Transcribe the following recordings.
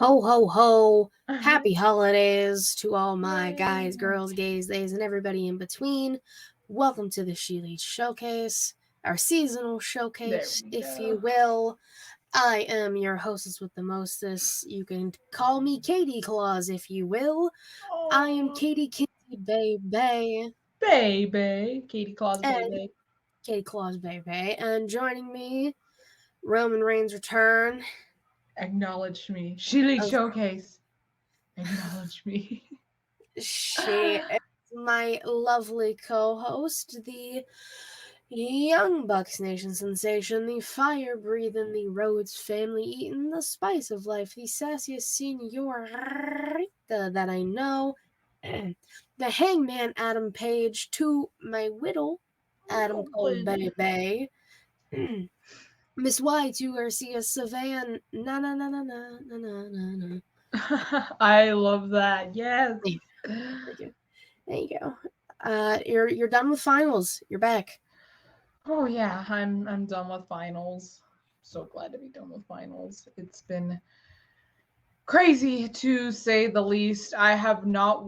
Ho, ho, ho. Happy holidays to all my guys, Yay. girls, gays, theys, and everybody in between. Welcome to the ShElite Showcase, our seasonal There showcase, we if go. you will. I am your hostess with the mostest. You can call me Katie Claus, if you will. I am Oh, Katie Kinsey Baby. baby. Katie Claus, And baby. Katie Claus Baby. And joining me, Roman Reigns' return. Acknowledge me. ShElite Of Showcase. Acknowledge me. She is my lovely co-host, the Young Bucks Nation sensation, the fire-breathing, the Rhodes family eating, the spice of life, the sassiest senorita that I know, the hangman Adam Page to my whittle, Adam Cole Baby, Miss Y to Garcia Savan, na na na na na na na na na. I love that. Yes. Thank you. There you go. You're done with finals. You're back. Oh yeah, I'm done with finals. So glad to be done with finals. It's been crazy to say the least. I have not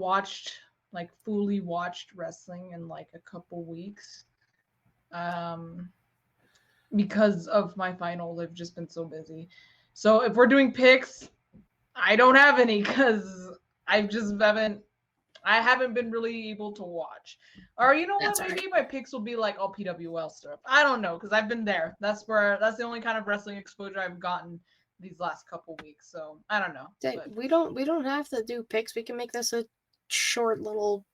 fully watched wrestling in like a couple weeks. Um because of my finals, I've just been so busy. So if we're doing picks, I don't have any because I haven't been really able to watch. Or you know what? That's all Maybe right. my picks will be like all PWL stuff. I don't know because I've been there. That's the only kind of wrestling exposure I've gotten these last couple weeks. So I don't know. But We don't have to do picks. We can make this a short little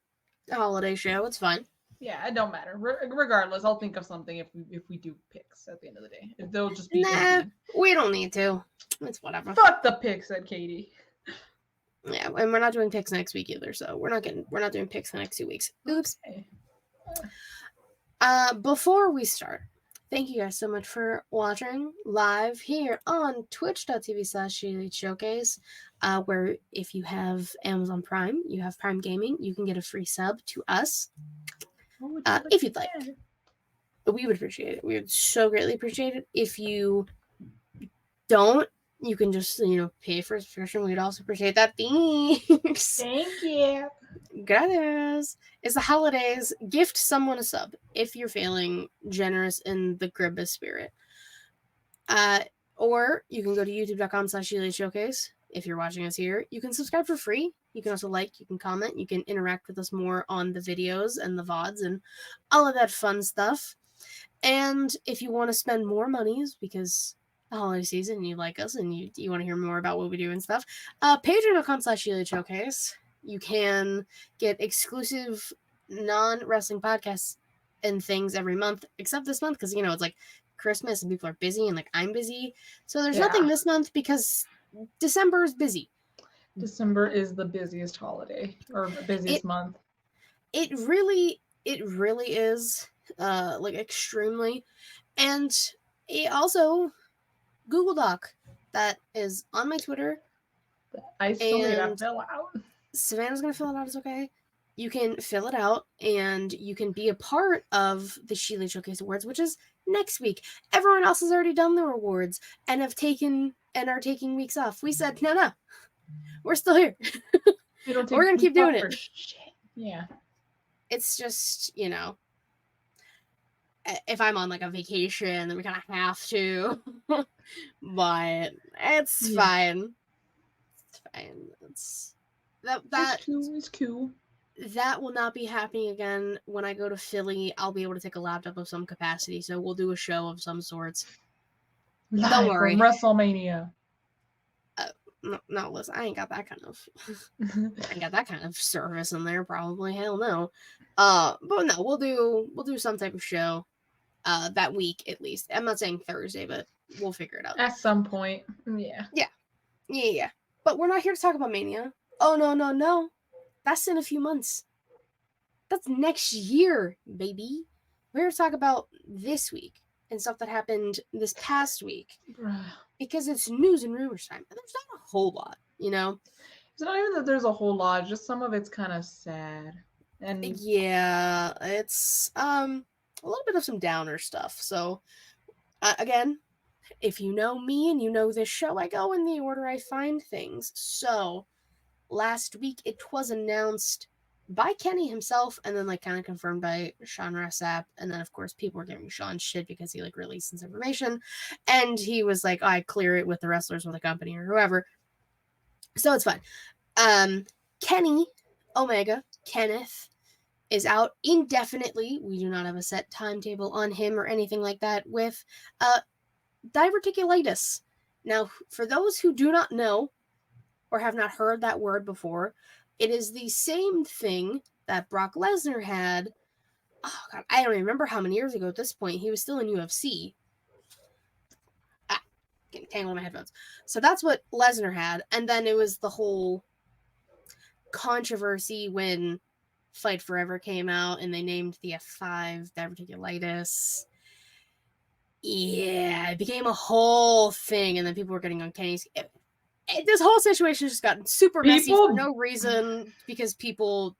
holiday show. It's fine. yeah, it don't matter. Regardless, I'll think of something if we do picks at the end of the day. If they'll just be in Nah, theme. we don't need to. It's whatever. Fuck the picks, said Katie. Yeah, and we're not doing picks next week either. So we're not doing picks the next 2 weeks. Oops. Okay. Before we start, thank you guys so much for watching live here on twitch.tv/ShElite Showcase, where if you have Amazon Prime, you have Prime Gaming, you can get a free sub to us if you'd like. We would appreciate it. We would so greatly appreciate it. If you don't, you can just, pay for a subscription. We'd also appreciate that. Thanks. Thank you. Gracias. It's the holidays. Gift someone a sub if you're feeling generous in the Gribbus spirit. Or you can go to youtube.com/ShElite Showcase. If you're watching us here, you can subscribe for free. You can also like, you can comment, you can interact with us more on the videos and the VODs and all of that fun stuff. And if you want to spend more monies because the holiday season and you like us and you want to hear more about what we do and stuff, patreon.com/ShElite Showcase. You can get exclusive non-wrestling podcasts and things every month, except this month because, it's like Christmas and people are busy and like I'm busy. So there's nothing this month because December is busy. December is the busiest holiday or busiest month. It really is like extremely. And it also Google Doc that is on my Twitter. I still need to fill out. Savannah's gonna fill it out. It's okay. You can fill it out and you can be a part of the ShElite Showcase Awards, which is next week. Everyone else has already done their awards and are taking weeks off. We said no. We're still here. We're gonna keep doing it. Shit. Yeah. It's just, if I'm on like a vacation, then we kind of have to. But it's fine. It's fine. It's cool. That will not be happening again when I go to Philly. I'll be able to take a laptop of some capacity, so we'll do a show of some sorts. Live Don't worry. from WrestleMania. No, listen, I ain't got that kind of service in there. Probably, hell no. But no, we'll do some type of show, that week at least. I'm not saying Thursday, but we'll figure it out at some point. Yeah. Yeah. But we're not here to talk about Mania. Oh no. That's in a few months. That's next year, baby. We're here to talk about this week and stuff that happened this past week. Because it's news and rumors time. And there's not a whole lot, It's not even that there's a whole lot, just some of it's kind of sad. And yeah, it's a little bit of some downer stuff. So again, if you know me and you know this show, I go in the order I find things. So last week it was announced by Kenny himself, and then like kind of confirmed by Sean Ross Sapp, and then of course people were giving Sean shit because he like released this information, and he was like, I clear it with the wrestlers or the company or whoever, so it's fine. Kenny Omega, Kenneth, is out indefinitely. We do not have a set timetable on him or anything like that, with diverticulitis. Now, for those who do not know or have not heard that word before, it is the same thing that Brock Lesnar had. Oh God, I don't remember how many years ago at this point. He was still in UFC. Getting tangled in my headphones. So that's what Lesnar had, and then it was the whole controversy when Fight Forever came out and they named the F5 diverticulitis. Yeah, it became a whole thing, and then people were getting on Kenny's. This whole situation just got super messy for no reason, because people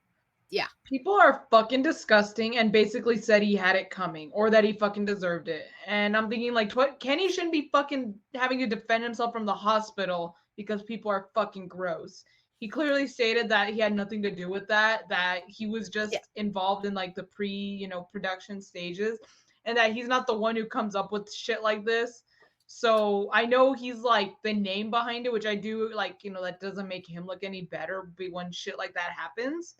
are fucking disgusting and basically said he had it coming or that he fucking deserved it. And I'm thinking, like, what? Kenny shouldn't be fucking having to defend himself from the hospital because people are fucking gross. He clearly stated that he had nothing to do with that he was just involved in like the production stages, and that he's not the one who comes up with shit like this. So I know he's like the name behind it, which I do like, that doesn't make him look any better when shit like that happens.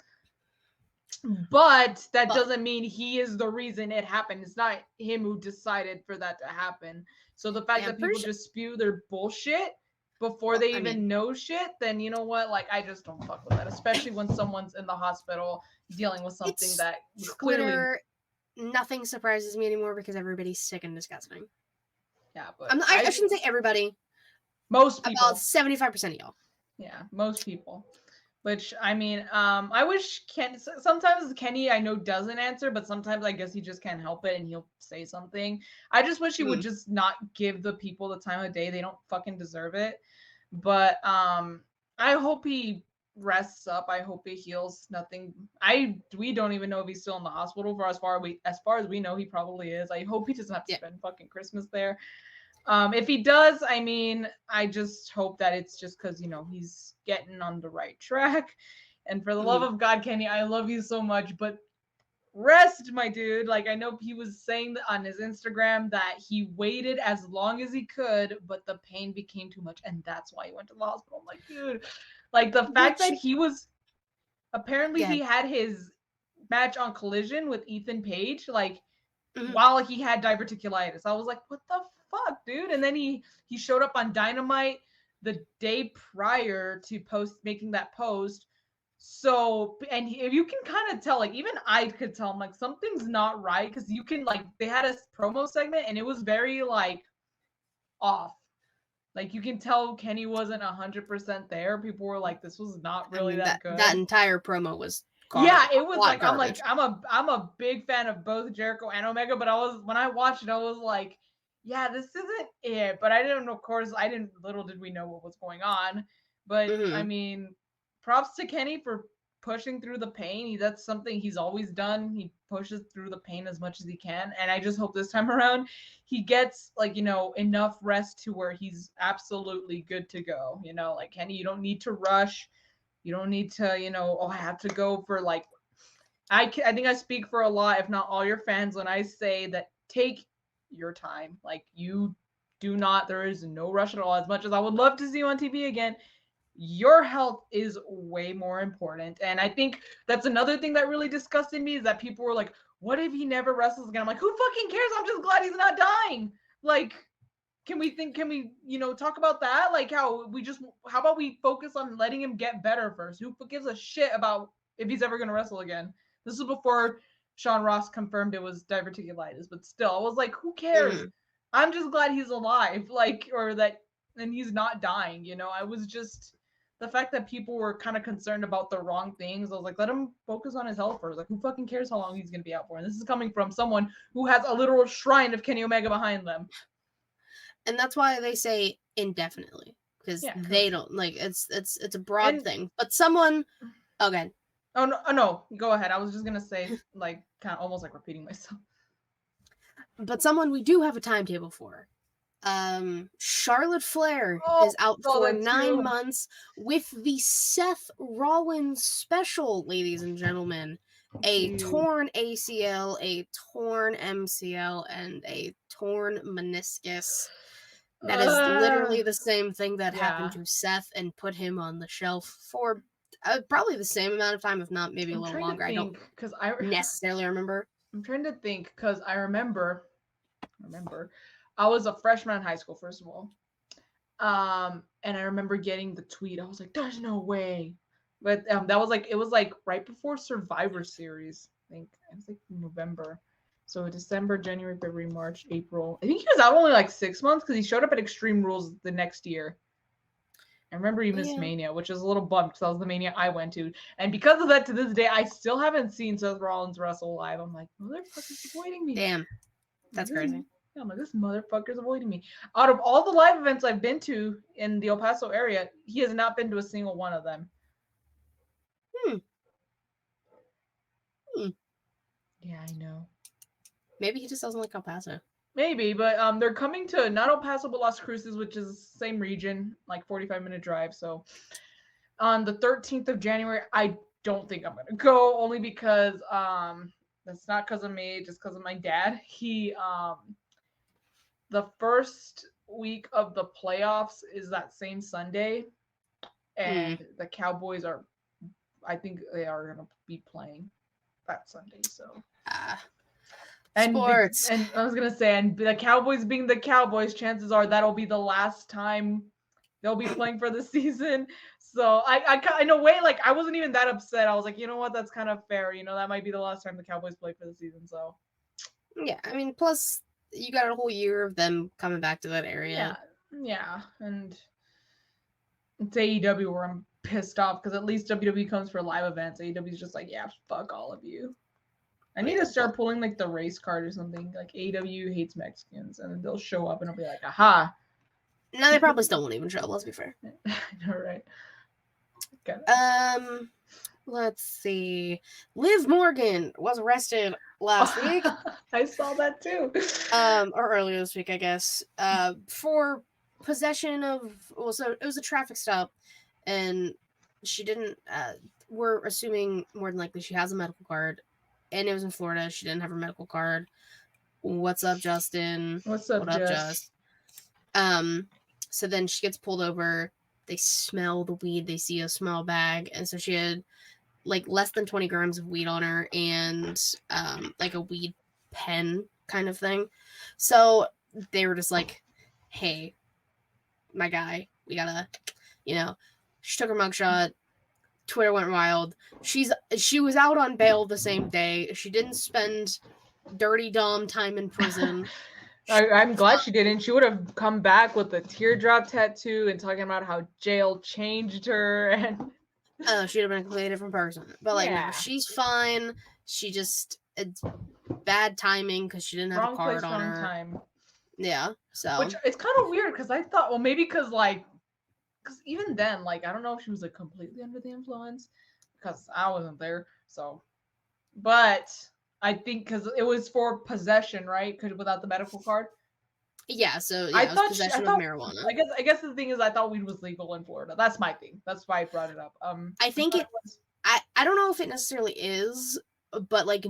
But that doesn't mean he is the reason it happened. It's not him who decided for that to happen. So the fact that people just spew their bullshit before they even know shit, then you know what? Like, I just don't fuck with that, especially when someone's in the hospital dealing with something that was clearly. Nothing surprises me anymore because everybody's sick and disgusting. Yeah, but I shouldn't say everybody. Most people. About 75% of y'all. Yeah, most people. Which, I mean, I wish sometimes Kenny, I know, doesn't answer, but sometimes I guess he just can't help it and he'll say something. I just wish he would just not give the people the time of day. They don't fucking deserve it. But I hope he rests up. I hope he heals. We don't even know if he's still in the hospital. For as far as we know, he probably is. I hope he doesn't have to spend fucking Christmas there. If he does, I mean, I just hope that it's just because, he's getting on the right track. And for the love of God, Kenny, I love you so much, but rest, my dude. Like, I know he was saying on his Instagram that he waited as long as he could, but the pain became too much, and that's why he went to the hospital. I'm like, dude, like the fact that he was apparently he had his match on Collision with Ethan Page, like while he had diverticulitis. I was like, what the fuck, dude? And then he showed up on Dynamite the day prior to making that post. So, and if you can kind of tell, like, even I could tell, I'm like, something's not right, because you can, like, they had a promo segment and it was very like off. Like, you can tell Kenny wasn't 100% there. People were like, this was not really that good. That entire promo was it was like garbage. I'm a big fan of both Jericho and Omega, but when I watched it, I was like, yeah, this isn't it. But little did we know what was going on. But I mean, props to Kenny for pushing through the pain. That's something he's always done. He pushes through the pain as much as he can. And I just hope this time around he gets, like, enough rest to where he's absolutely good to go. Like, Kenny, you don't need to rush. You don't need to, I have to go for, like, I think I speak for a lot, if not all your fans, when I say that take your time. Like, you do not, there is no rush at all. As much as I would love to see you on TV again, your health is way more important. And I think that's another thing that really disgusted me, is that people were like, what if he never wrestles again? I'm like, who fucking cares? I'm just glad he's not dying. Like, can we talk about that? Like, how about we focus on letting him get better first? Who gives a shit about if he's ever going to wrestle again? This is before Sean Ross confirmed it was diverticulitis, but still, I was like, who cares? I'm just glad he's alive, like, and he's not dying, I was just, the fact that people were kind of concerned about the wrong things, I was like, let him focus on his health first. Like, who fucking cares how long he's going to be out for? And this is coming from someone who has a literal shrine of Kenny Omega behind them. And that's why they say indefinitely, because they don't, like, it's a broad thing. But someone, okay. Oh no, go ahead. I was just gonna say, like, kind of almost like repeating myself. But someone we do have a timetable for Charlotte Flair Oh, is out saw for that 9 too. months with the Seth Rollins special, ladies and gentlemen. A Dude. torn ACL, a torn MCL, and a torn meniscus. That is literally the same thing that happened Yeah. to Seth and put him on the shelf for probably the same amount of time, if not maybe a I'm little trying longer. to I don't think because I necessarily remember. I'm trying to think because I remember I was a freshman in high school, first of all. And I remember getting the tweet. I was like, "There's no way," but that was like it was like right before Survivor Series. I think it was like November. So December, January, February, March, April. I think he was out only like 6 months because he showed up at Extreme Rules the next year. I remember he missed Mania, which is a little bummed because that was the Mania I went to. And because of that, to this day, I still haven't seen Seth Rollins wrestle live. I'm like, motherfucker's avoiding me. Damn, that's crazy. I'm like, this motherfucker's avoiding me. Out of all the live events I've been to in the El Paso area, he has not been to a single one of them. Yeah, I know. Maybe he just doesn't like El Paso. Maybe, but they're coming to not El Paso but Las Cruces, which is the same region, like 45-minute drive. So on the 13th of January, I don't think I'm gonna go, only because that's not because of me, just because of my dad. He the first week of the playoffs is that same Sunday, and the Cowboys are, I think they are gonna be playing that Sunday. So sports. And I was gonna say, and the Cowboys being the Cowboys, chances are that'll be the last time they'll be playing for the season. So I in a way, like, I wasn't even that upset. I was like, you know what, that's kind of fair. You know, that might be the last time the Cowboys play for the season. So yeah, I mean, plus you got a whole year of them coming back to that area. Yeah, and it's AEW where I'm pissed off because at least WWE comes for live events. AEW's just like, yeah, fuck all of you. I need to start pulling like the race card or something. Like AEW hates Mexicans, and then they'll show up and I'll be like, aha. No, they probably still won't even show up. Let's be fair. All right. Let's see. Liv Morgan was arrested last week. I saw that too. Or earlier this week, I guess. For possession of. Well, so it was a traffic stop, and she didn't. We're assuming more than likely she has a medical card, and it was in Florida. She didn't have her medical card. What's up, Justin? What's up, Just? So then she gets pulled over. They smell the weed. They see a small bag, and so she had like less than 20 grams of weed on her, and like a weed pen kind of thing. So they were just like, "Hey, my guy, we gotta," She took her mugshot. Twitter went wild. She was out on bail the same day. She didn't spend dirty Dom time in prison. I'm glad she didn't. She would have come back with a teardrop tattoo and talking about how jail changed her, and she'd have been a completely different person. But like, no, she's fine. She just, it's bad timing because she didn't have wrong a card place, on wrong her. time. Yeah, so which it's kind of weird because I thought, well, maybe because even then, like, I don't know if she was like completely under the influence because I wasn't there. So, but I think because it was for possession, right? Because without the medical card. Yeah, so yeah, I it was possession of marijuana. I guess the thing is, I thought weed was legal in Florida. That's my thing. That's why I brought it up. I think I don't know if it necessarily is, but like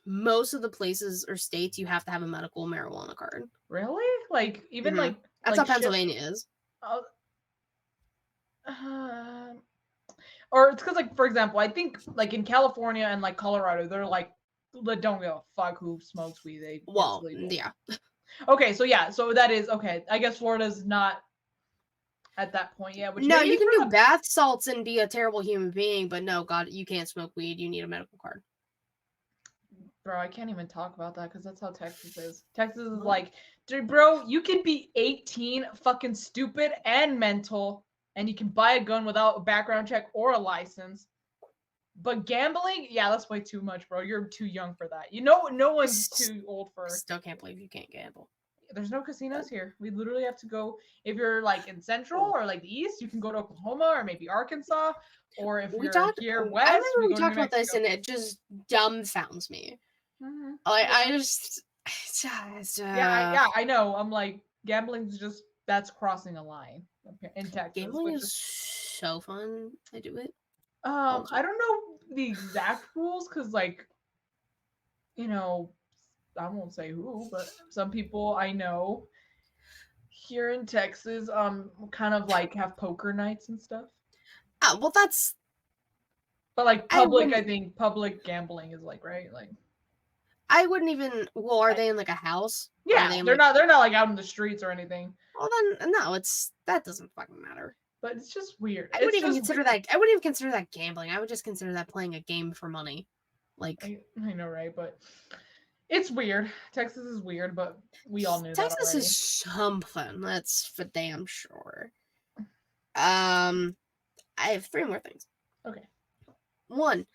most of the places or states, you have to have a medical marijuana card. Really? Like even like that's like how Pennsylvania is. Or it's because, like, for example, I think like in California and like Colorado, they're like, don't give a fuck who smokes weed. Yeah. Okay, so yeah, so that is okay. I guess Florida's not at that point yet. Which no, you can do bath salts and be a terrible human being, but no, God, you can't smoke weed. You need a medical card. Bro, I can't even talk about that because that's how Texas is. Texas is like, dude, bro, you can be 18, fucking stupid and mental, and you can buy a gun without a background check or a license. But gambling, yeah, that's way too much, bro. You're too young for that. You know, no one's too old for. Still can't believe you can't gamble. There's no casinos here. We literally have to go. If you're like in Central or like the East, you can go to Oklahoma or maybe Arkansas. Or if you're here west, I remember we talked about this, and it just dumbfounds me. Mm-hmm. I just. Yeah, I know. I'm like, Gambling's just that's crossing a line in Texas. Gambling is so fun. I do it. I don't know the exact rules because, like, you know, I won't say who, but some people I know here in Texas, kind of like have poker nights and stuff. Well, that's. But like public, I think public gambling is like right, like. I wouldn't even. Well, are they in like a house? Yeah, they're not. They're not like out in the streets or anything. Well, then no, that doesn't fucking matter. But it's just weird. I wouldn't even consider that. I wouldn't even consider that gambling. I would just consider that playing a game for money. Like I know, right? But it's weird. Texas is weird, but we all knew Texas that already. is something. That's for damn sure. I have 3 more things. Okay. 1.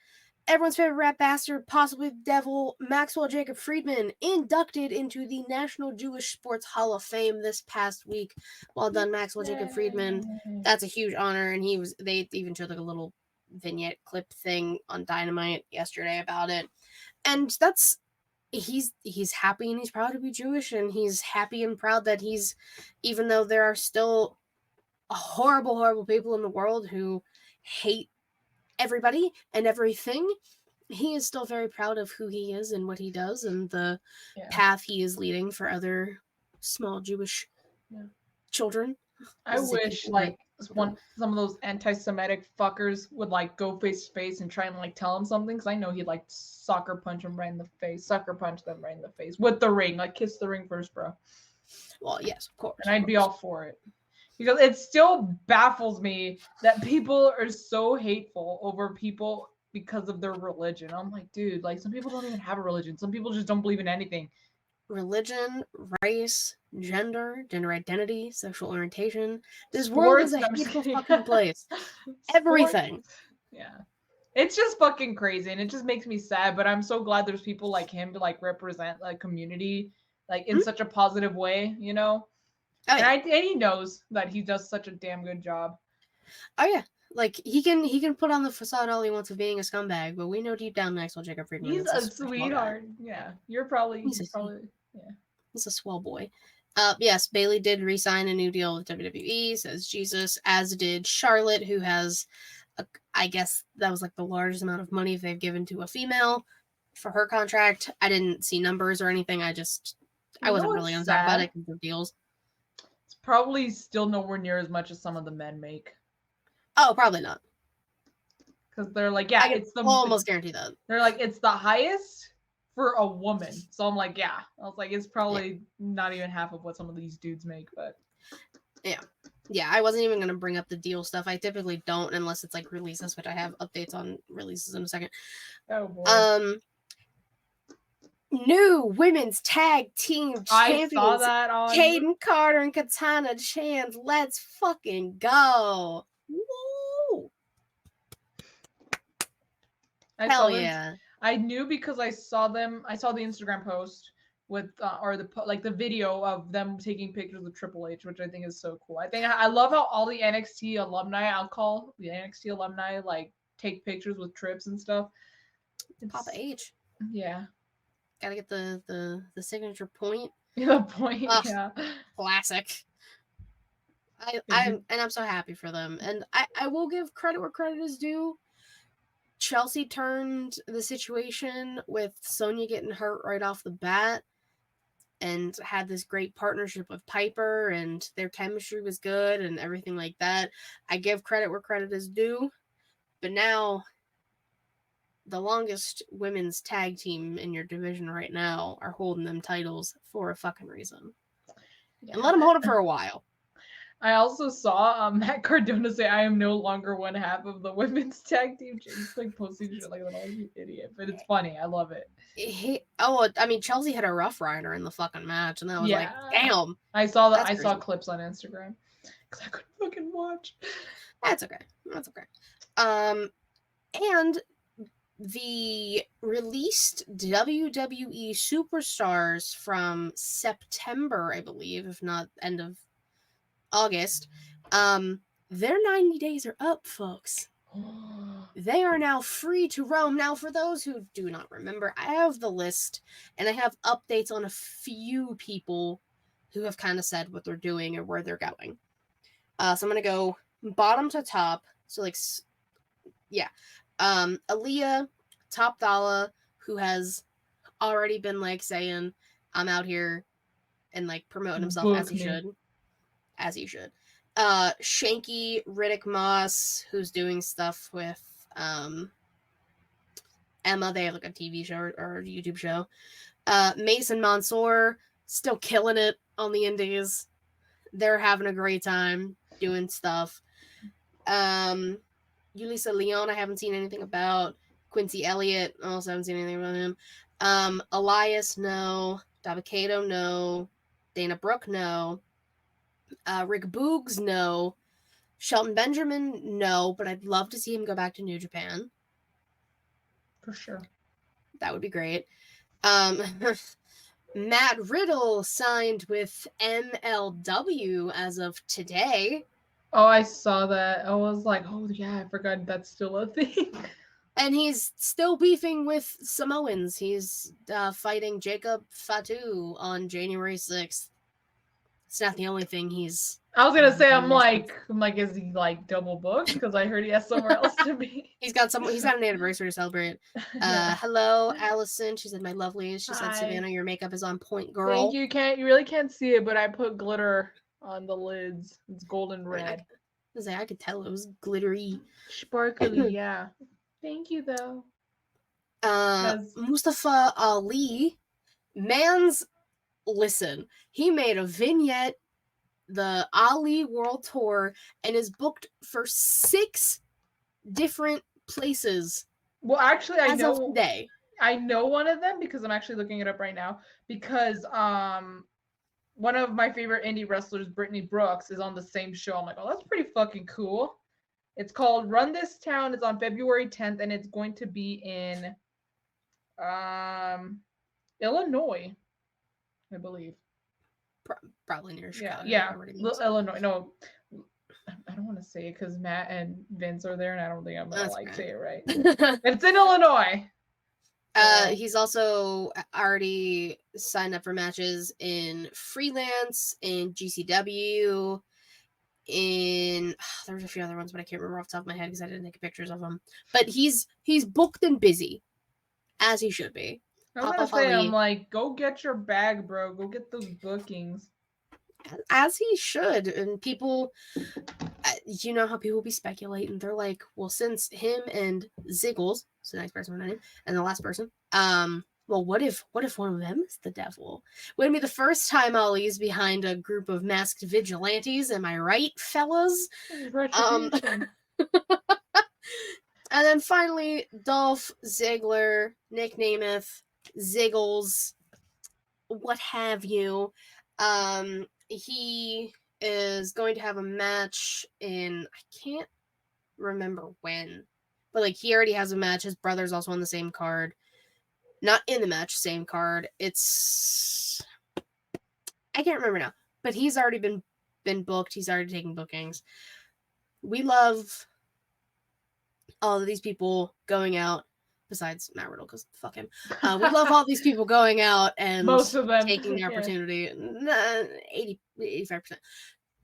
Everyone's favorite rap bastard, possibly the devil, Maxwell Jacob Friedman, inducted into the National Jewish Sports Hall of Fame this past week. Well done, Maxwell Jacob Friedman. That's a huge honor, and they even showed like a little vignette clip thing on Dynamite yesterday about it. And that's he's happy and he's proud to be Jewish, and he's happy and proud that he's, even though there are still horrible, horrible people in the world who hate everybody and everything, he is still very proud of who he is and what he does and the path he is leading for other small Jewish children. I wish like some of those anti-Semitic fuckers would like go face to face and try and like tell him something, because I know he'd like sucker punch them right in the face with the ring, like kiss the ring first, bro. Well, yes, of course. And I'd be all for it. Because it still baffles me that people are so hateful over people because of their religion. I'm like, dude, like some people don't even have a religion. Some people just don't believe in anything. Religion, race, gender identity, sexual orientation. This world is a hateful fucking place. Everything. Yeah. It's just fucking crazy, and it just makes me sad, but I'm so glad there's people like him to like represent like community like in such a positive way, you know? Oh, yeah. And he knows that he does such a damn good job. Oh yeah, like he can put on the facade all he wants of being a scumbag, but we know deep down Maxwell Jacob Friedman. He's a sweetheart. Yeah, he's a swell boy. Yes, Bailey did re-sign a new deal with WWE, says Jesus, as did Charlotte, who has, I guess that was like the largest amount of money they've given to a female for her contract. I didn't see numbers or anything. I wasn't really on top about it because of deals. Probably still nowhere near as much as some of the men make. Oh, probably not. Because they're like, almost guarantee that. They're like, it's the highest for a woman. So I'm like, yeah. I was like, it's probably not even half of what some of these dudes make, but yeah. I wasn't even gonna bring up the deal stuff. I typically don't unless it's like releases, which I have updates on releases in a second. Oh boy. New women's tag team champions. I saw that on Kayden Carter and Katana Chance. Let's fucking go. Woo! Hell yeah. I knew because I saw them. I saw the Instagram post with or the video of them taking pictures with Triple H, which I think is so cool. I love how all the NXT alumni, I'll call the NXT alumni, like take pictures with Trips and stuff. Papa H. Yeah. Gotta get the signature point. The point, yeah. Classic. I'm so happy for them. And I will give credit where credit is due. Chelsea turned the situation with Sonya getting hurt right off the bat and had this great partnership with Piper, and their chemistry was good and everything like that. I give credit where credit is due. But now the longest women's tag team in your division right now are holding them titles for a fucking reason. Yeah. And let them hold it for a while. I also saw Matt Cardona say, "I am no longer one half of the women's tag team." He's like posting shit like that, you idiot. But it's funny. I love it. Chelsea had a Rough Rider in the fucking match, and that was like, damn. I saw that. I saw clips on Instagram because I couldn't fucking watch. That's okay. And the released WWE superstars from September, I believe, if not end of August, their 90 days are up, folks. They are now free to roam. Now, for those who do not remember, I have the list, and I have updates on a few people who have kind of said what they're doing or where they're going. So I'm going to go bottom to top. So, like, yeah. Aaliyah, Top Dollar, who has already been, like, saying, I'm out here and, like, promoting himself Book as he me. should. As he should. Shanky, Riddick Moss, who's doing stuff with Emma. They have, like, a TV show or a YouTube show. Mason Mansour, still killing it on the indies. They're having a great time doing stuff. Yulisa Leon, I haven't seen anything about. Quincy Elliott, also haven't seen anything about him. Elias, no. Dabakato, no. Dana Brooke, no. Rick Boogs, no. Shelton Benjamin, no. But I'd love to see him go back to New Japan. For sure. That would be great. Matt Riddle signed with MLW as of today. Oh, I saw that. I was like, oh yeah, I forgot that's still a thing. And he's still beefing with Samoans. He's fighting Jacob Fatu on January 6th. It's not the only thing he's... I was gonna say, I'm like, is he like double booked? Because I heard he has somewhere else to be. He's got an anniversary to celebrate. Yeah. Hello, Allison. She said, my lovelies. She said, Hi. Savannah, your makeup is on point, girl. Thank you. You really can't see it, but I put glitter on the lids. It's golden red. I could tell it was glittery. Sparkly, yeah. Thank you, though. Mustafa Ali, listen, he made a vignette, the Ali World Tour, and is booked for 6 different places. Well, actually, I know of today. I know one of them because I'm actually looking it up right now. Because one of my favorite indie wrestlers, Brittany Brooks, is on the same show. I'm like, oh, that's pretty fucking cool. It's called Run This Town. It's on February 10th, and it's going to be in Illinois, I believe. Probably near Chicago. Yeah. Illinois. No, I don't want to say it because Matt and Vince are there, and I don't think I'm gonna say it right. It's in Illinois. He's also already signed up for matches in Freelance, in GCW, there's a few other ones, but I can't remember off the top of my head because I didn't take pictures of them. But he's booked and busy, as he should be. I was gonna say, I'm like, go get your bag, bro. Go get those bookings. As he should. And people, you know how people be speculating. They're like, well, since him and Ziggles, it's the next person, and the last person, well, what if one of them is the devil? Wouldn't be the first time Ali's behind a group of masked vigilantes. Am I right, fellas? Retribution. And then finally, Dolph Ziggler, Nick Nemeth, Ziggles, what have you. He is going to have a match in, I can't remember when, but like he already has a match. His brother's also on the same card. Not in the match, same card. I can't remember now, but he's already been booked. He's already taking bookings. We love all of these people going out, besides Matt Riddle, because fuck him. We love all these people going out and most of them taking the opportunity. 85%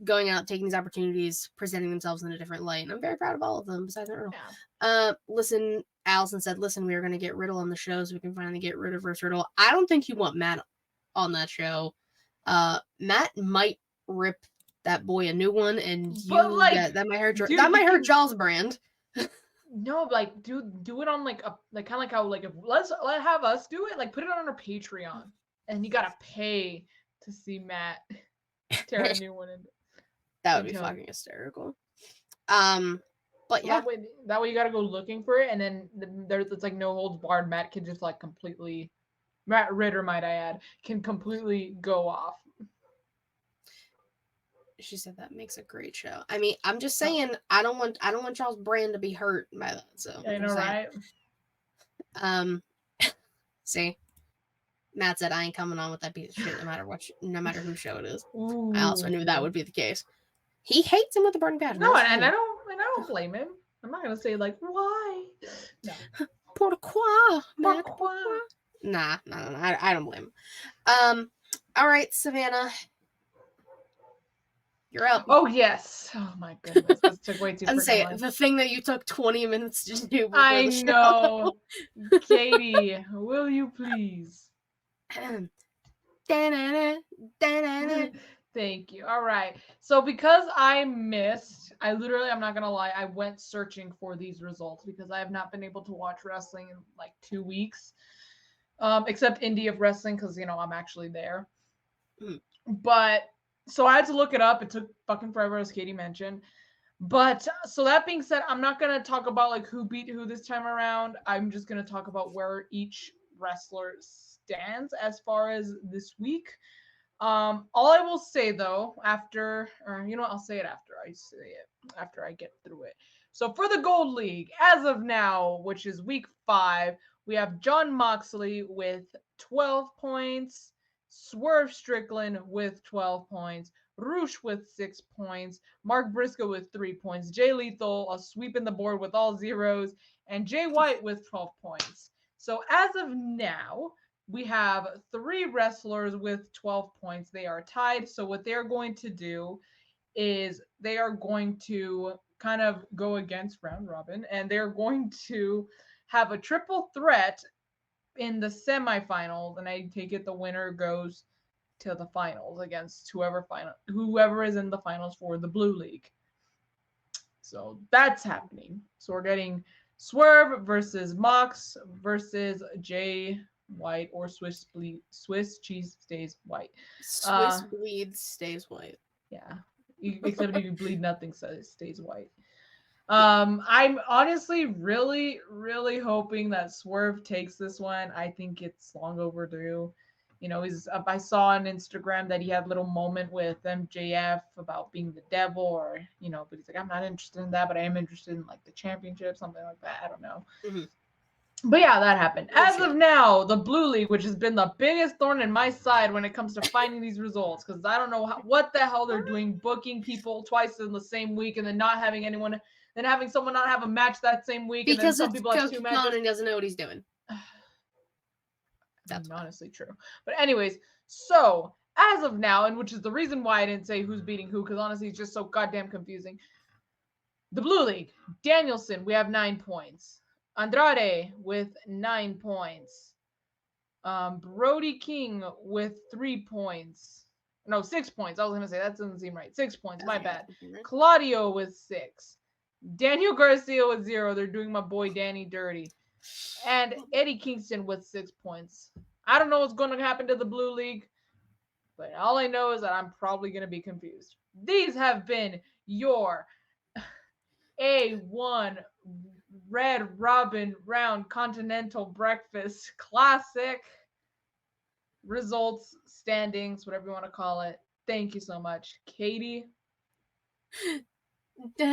going out, taking these opportunities, presenting themselves in a different light. And I'm very proud of all of them, besides Matt Riddle. Yeah. Listen, Allison said, listen, we are going to get Riddle on the show so we can finally get Riddle versus Riddle. I don't think you want Matt on that show. Matt might rip that boy a new one, and that might hurt that might hurt Jaw's brand. No, like do it on like a kind of like how like if let's have us do it, like put it on our Patreon, and you gotta pay to see Matt tear a new one. That would be fucking hysterical. But yeah, that way you gotta go looking for it, and then it's like no holds barred. Matt can just like completely, Matt Ritter, might I add, can completely go off. She said that makes a great show. I mean, I'm just saying, I don't want Charles Brand to be hurt by that. So I know, right? See, Matt said I ain't coming on with that piece of shit, no matter whose show it is. Ooh. I also knew that would be the case. He hates him with the burning passion. No, and I don't blame him. I'm not gonna say like why. No. Pourquoi? Nah, I don't blame him. All right, Savannah. You're up. Oh yes. Oh my goodness, this took way too And freaking say long. the thing that you took 20 minutes to do before I the show. know. Katie, will you please? Thank you. All right. So because I'm not gonna lie, I went searching for these results because I have not been able to watch wrestling in like 2 weeks. Except Indie of Wrestling, because I'm actually there. But so I had to look it up. It took fucking forever, as Katie mentioned. But so that being said, I'm not gonna talk about like who beat who this time around. I'm just gonna talk about where each wrestler stands as far as this week. All I will say though, I'll say it after I get through it. So for the Gold League, as of now, which is week 5, we have Jon Moxley with 12 points, Swerve Strickland with 12 points, Roosh with 6 points, Mark Briscoe with 3 points, Jay Lethal sweeping the board with all zeros, and Jay White with 12 points. So as of now, we have 3 wrestlers with 12 points. They are tied. So what they're going to do is they are going to kind of go against round robin, and they're going to have a triple threat in the semifinals. And I take it the winner goes to the finals against whoever is in the finals for the Blue League. So that's happening. So we're getting Swerve versus Mox versus Jay White, or Swiss cheese stays white. Swiss bleeds stays white. Yeah. Except if you bleed nothing, so it stays white. I'm honestly really, really hoping that Swerve takes this one. I think it's long overdue. I saw on Instagram that he had a little moment with MJF about being the devil, or but he's like, I'm not interested in that, but I am interested in like the championship, something like that. I don't know. Mm-hmm. But yeah, that happened. As of now, the Blue League, which has been the biggest thorn in my side when it comes to finding these results, because I don't know what the hell they're doing, booking people twice in the same week and then not having anyone, then having someone not have a match that same week, Because and then some people have 2 matches. and doesn't know what he's doing. That's honestly true. But anyways, so as of now, and which is the reason why I didn't say who's beating who, because honestly, it's just so goddamn confusing. The Blue League, Danielson, we have 9 points. Andrade with 9 points. Brody King with 3 points. No, 6 points. I was going to say, that doesn't seem right. 6 points, my bad. Claudio with 6. Daniel Garcia with 0. They're doing my boy Danny dirty. And Eddie Kingston with 6 points. I don't know what's going to happen to the Blue League, but all I know is that I'm probably going to be confused. These have been your A1 Red Robin Round Continental Breakfast Classic results, standings, whatever you want to call it. Thank you so much, Katie. Thank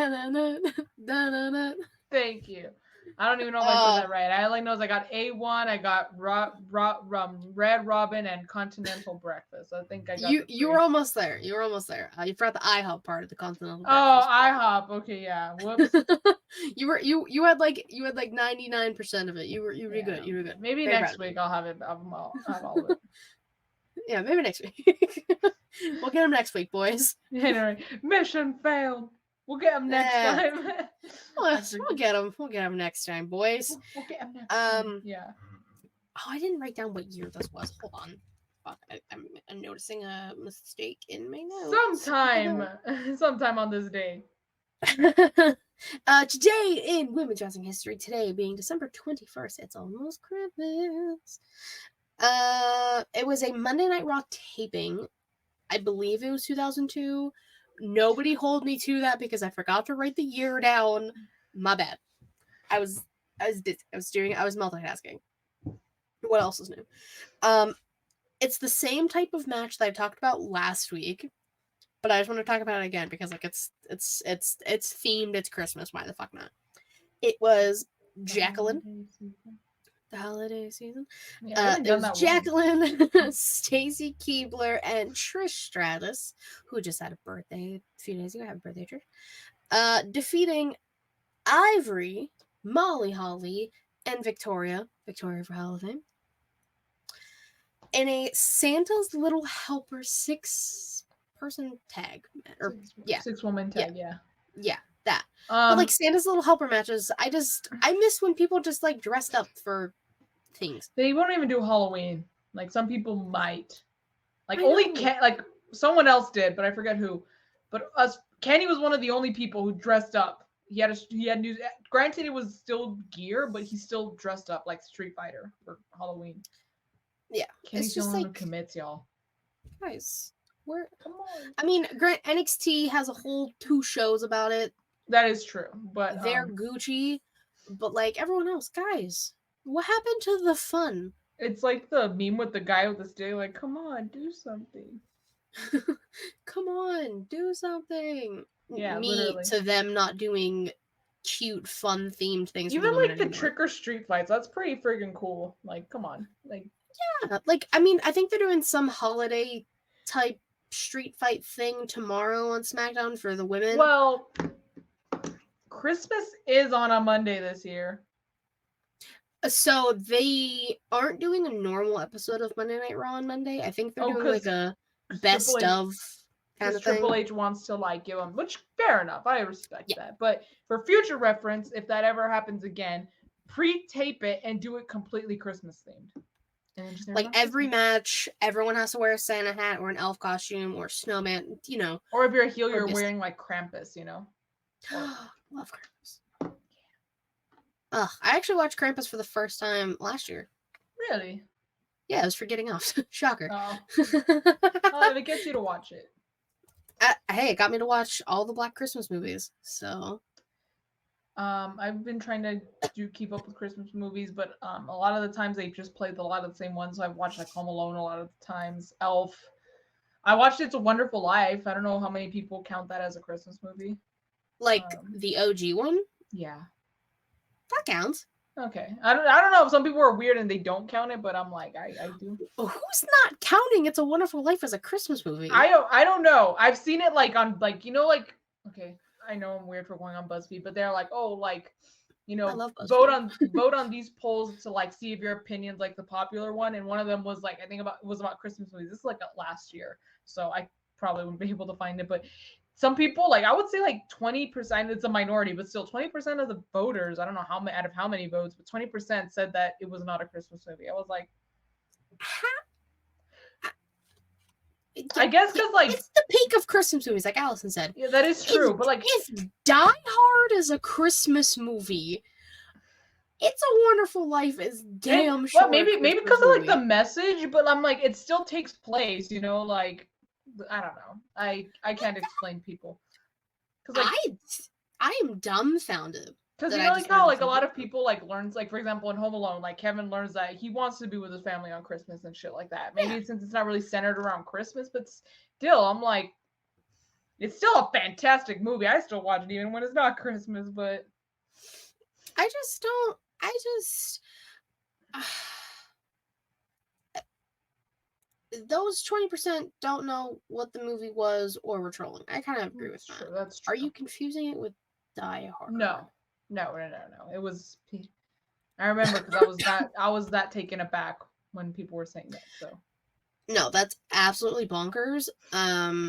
you. I don't even know if I said that right. I only know I got A1, I got Red Robin, and Continental Breakfast. I think I got you were almost there. You were almost there. You forgot the IHOP part of the Continental Breakfast. Oh, IHOP. Okay, yeah. Whoops. you had like 99% of it. You were good. You were good. Maybe Very next week I'll have all of it. Yeah, maybe next week. We'll get them next week, boys. Anyway, mission failed. We'll get them next time. We'll get them. We'll get them next time, boys. We'll get them next time. Yeah. Oh, I didn't write down what year this was. Hold on. Fuck, I'm noticing a mistake in my notes. Sometime on this day. Today in women's wrestling history, today being December 21st, it's almost Christmas. It was a Monday Night Raw taping. I believe it was 2002. Nobody hold me to that because I forgot to write the year down. My bad. I was multitasking. What else is new? It's the same type of match that I talked about last week, but I just want to talk about it again because like it's themed. It's Christmas. Why the fuck not? It was Jacqueline. The holiday season. Yeah, it was Jacqueline, Stacy Keibler, and Trish Stratus, who just had a birthday a few days ago. Happy birthday, Trish. Defeating Ivory, Molly Holly, and Victoria for Hall of Fame, in a Santa's Little Helper 6 person tag, or yeah, 6-woman tag, yeah. That. But like Santa's little helper matches, I miss when people just like dressed up for things. They won't even do Halloween. Like some people might. Like I only know. like someone else did, but I forget who. But Kenny was one of the only people who dressed up. He had new. Granted, it was still gear, but he still dressed up like Street Fighter for Halloween. Yeah, Kenny's it's the just only like one who commits, y'all. guys, Come on. I mean, NXT has a whole 2 shows about it. That is true, but They're Gucci, but like everyone else, guys, what happened to the fun? it's like the meme with the guy with the stick, like, come on, do something. Come on, do something. Yeah, Me literally. to them not doing cute, fun themed things. Even for the like the anymore. trick or street fights, that's pretty friggin' cool. Like, come on, like. Yeah, like I mean, I think they're doing some holiday type street fight thing tomorrow on SmackDown for the women. Well, Christmas is on a Monday this year. So they aren't doing a normal episode of Monday Night Raw on Monday. I think they're doing like a best of kind of thing. Triple H wants to like give them, which fair enough, I respect that. But for future reference, if that ever happens again, pre-tape it and do it completely Christmas themed. Like every match, everyone has to wear a Santa hat or an elf costume or snowman, you know. Or if you're a heel, you're wearing like Krampus, you know. Love Krampus. I actually watched Krampus for the first time last year. Really? Yeah, it was for Getting Off. Shocker. Oh, it gets you to watch it. Hey, it got me to watch all the Black Christmas movies. So, I've been trying to keep up with Christmas movies, but a lot of the times they just play a lot of the same ones. So I've watched like Home Alone a lot of the times. Elf. I watched It's a Wonderful Life. I don't know how many people count that as a Christmas movie. Like the OG one? Yeah. That counts. Okay. I don't know if some people are weird and they don't count it, but I'm like, I do. Who's not counting It's a Wonderful Life as a Christmas movie? I don't know. I've seen it like on like, you know, like, okay, I know I'm weird for going on BuzzFeed, but they're like, oh, like, you know, vote on these polls to like see if your opinion's like the popular one. And one of them was like, I think was about Christmas movies. This is like last year, so I probably wouldn't be able to find it, but some people, like I would say like 20%, it's a minority, but still 20% of the voters, I don't know how many out of how many votes, but 20% said that it was not a Christmas movie. I was like, I guess because like it's the peak of Christmas movies, like Allison said. Yeah, that is true. But like, if Die Hard is a Christmas movie, It's a Wonderful Life is damn sure. Well, maybe because of like the message, but I'm like, it still takes place, you know, like. I don't know. I can't explain people. Like, I am dumbfounded. Because you know, like how like a lot of people like learns, like for example in Home Alone, like Kevin learns that he wants to be with his family on Christmas and shit like that. Maybe since it's not really centered around Christmas, but still, I'm like, it's still a fantastic movie. I still watch it even when it's not Christmas, but I just don't. Those 20% don't know what the movie was or were trolling. I kind of agree with that. That's true. Are you confusing it with Die Hard? No. It was. I remember because I was that taken aback when people were saying that. So. No, that's absolutely bonkers. I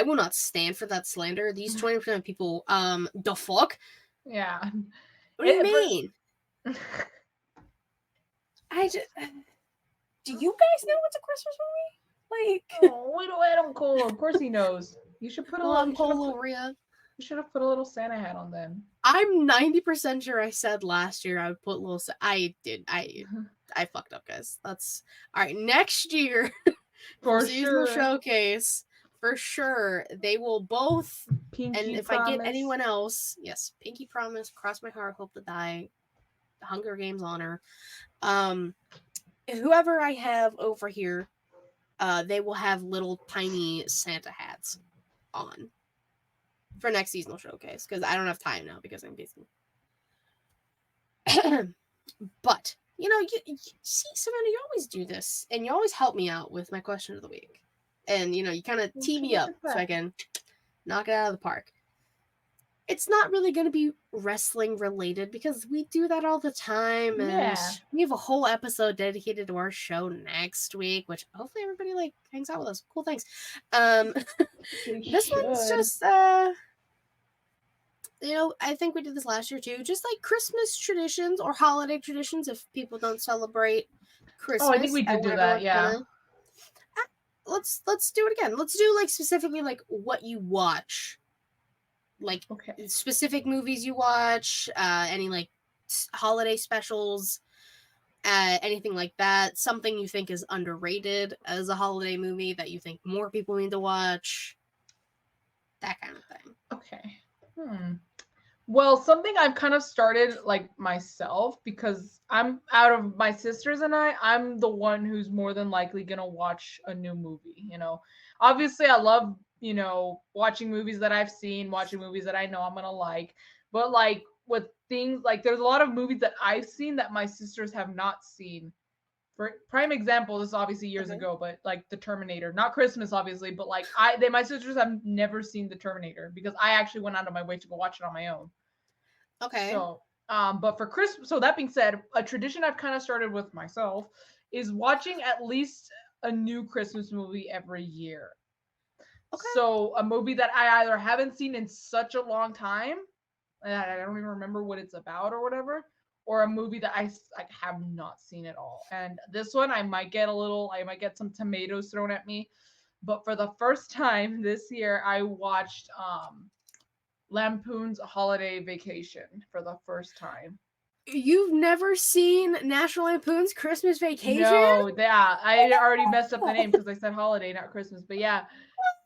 will not stand for that slander. These 20% of people, the fuck? Yeah. What do you mean? Do you guys know what's a Christmas movie? Like, oh, we don't Adam Cole. Of course he knows. You should put a little. You should have put a little Santa hat on then. I'm 90% sure I said last year I would put little. I did. I fucked up, guys. That's all right. Next year, for seasonal showcase, for sure they will both. Pinky and if promise. I get anyone else, yes, Pinky promise. Cross my heart. Hope to die. Hunger Games honor. Whoever I have over here, they will have little tiny Santa hats on for next seasonal showcase because I don't have time now because I'm busy. But you know, you see, Savannah, you always do this, and you always help me out with my question of the week, and you know, you kind of tee me up so I can knock it out of the park. it's not really going to be wrestling related because we do that all the time, and Yeah. we have a whole episode dedicated to our show next week, which hopefully everybody like hangs out with us. Cool, thanks. This one's just I think we did this last year too, just like Christmas traditions or holiday traditions if people don't celebrate Christmas. Oh, I think we did do that, yeah. Let's do it again. Let's do like specifically like what you watch, like specific movies you watch, any like holiday specials, anything like that. Something you think is underrated as a holiday movie that you think more people need to watch. That kind of thing. Okay. Well, something I've kind of started like myself, because I'm out of my sisters and I'm the one who's more than likely gonna watch a new movie. Obviously I love watching movies that I've seen, watching movies that I know I'm gonna like, but like with things like there's a lot of movies that I've seen that my sisters have not seen. For prime example, this is obviously years ago, but like the Terminator, not Christmas obviously, but like my sisters have never seen the Terminator because I actually went out of my way to go watch it on my own. Okay. So but for Christmas, so that being said, a tradition I've kind of started with myself is watching at least a new Christmas movie every year. Okay. So a movie that I either haven't seen in such a long time, and I don't even remember what it's about or whatever, or a movie that I have not seen at all. And this one, I might get some tomatoes thrown at me. But for the first time this year, I watched Lampoon's Holiday Vacation for the first time. You've never seen National Lampoon's Christmas Vacation? No, yeah, I already messed up the name because I said holiday, not Christmas. But yeah,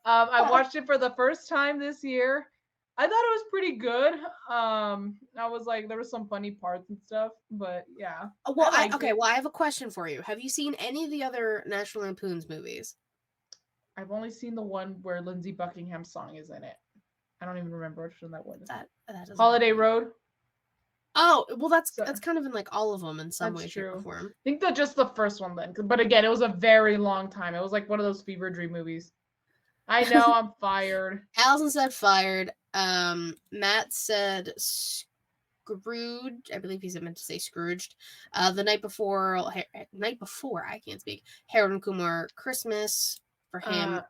I watched it for the first time this year. I thought it was pretty good. I was like, there were some funny parts and stuff, but yeah. Well, I have a question for you. Have you seen any of the other National Lampoon's movies? I've only seen the one where Lindsey Buckingham's song is in it. I don't even remember which one that was. That Holiday Road. Oh, well, that's kind of in like all of them in some way, shape, or form. I think just the first one then. But again, it was a very long time. It was like one of those fever dream movies. I know, I'm fired. Allison said fired. Matt said Scrooge. I believe he's meant to say Scrooged. The night before, I can't speak. Harold and Kumar Christmas for him.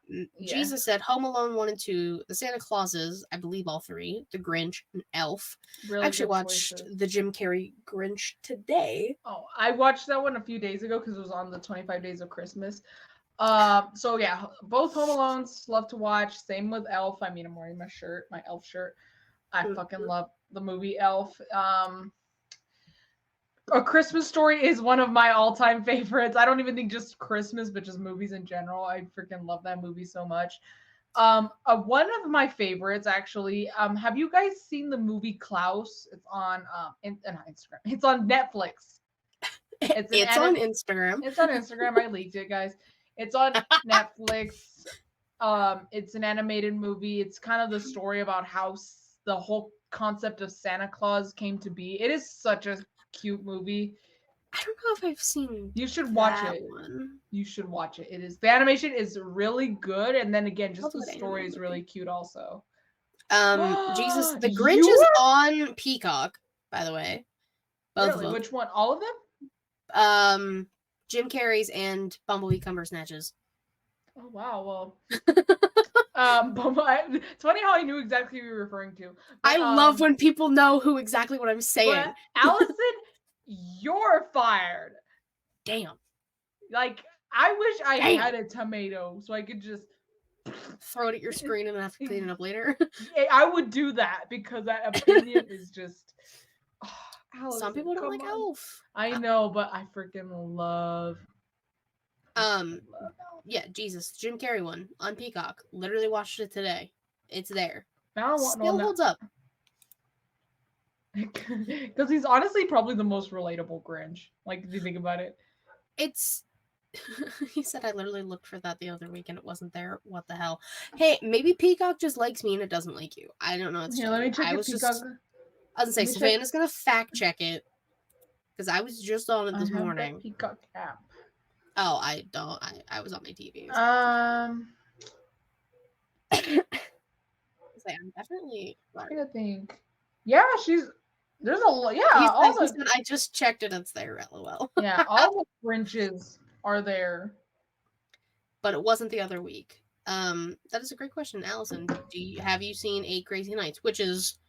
Jesus said Home Alone 1 and 2, The Santa Clauses, I believe all three, The Grinch, and Elf. Really I actually watched the Jim Carrey Grinch today. Oh, I watched that one a few days ago because it was on the 25 Days of Christmas. So yeah, both Home Alones love to watch. Same with Elf. I mean, I'm wearing my Elf shirt. I fucking love the movie Elf. A Christmas Story is one of my all-time favorites. I don't even think just Christmas, but just movies in general. I freaking love that movie so much. One of my favorites actually. Have you guys seen the movie Klaus? It's on Instagram. It's on Netflix. It's on Instagram. It's on Instagram. I leaked it, guys. It's on Netflix. It's an animated movie. It's kind of the story about how the whole concept of Santa Claus came to be. It is such a cute movie. I don't know if I've seen. You should watch it. You should watch it. The animation is really good, and then again, just the story is really cute also. Jesus, the Grinch is on Peacock, by the way. Both of them. Which one? All of them? Jim Carrey's and Bumblebee Cumbersnatches. Oh wow! Well, it's funny how I knew exactly who you were referring to. But, I love when people know exactly what I'm saying. Allison, you're fired. Damn. Like, I wish I had a tomato so I could just throw it at your screen and have to clean it up later. I would do that because that opinion is just. Allison, some people don't like Elf. I know, but I freaking love. Yeah, Jesus, Jim Carrey one on Peacock. Literally watched it today. It's there. Still holds up. Because he's honestly probably the most relatable Grinch. Like, if you think about it. It's. He said I literally looked for that the other week and it wasn't there. What the hell? Hey, maybe Peacock just likes me and it doesn't like you. I don't know. It's let me check Peacock. I was gonna say Savannah's gonna fact check it because I was just on it this morning. Peacock app. Oh, I don't. I was on my TV. say, I'm definitely I'm trying to think. Yeah, there's a lot. Yeah, he said, I just checked it. It's there. LOL. Yeah, all the Grinches are there. But it wasn't the other week. That is a great question, Allison. Have you seen Eight Crazy Nights, which is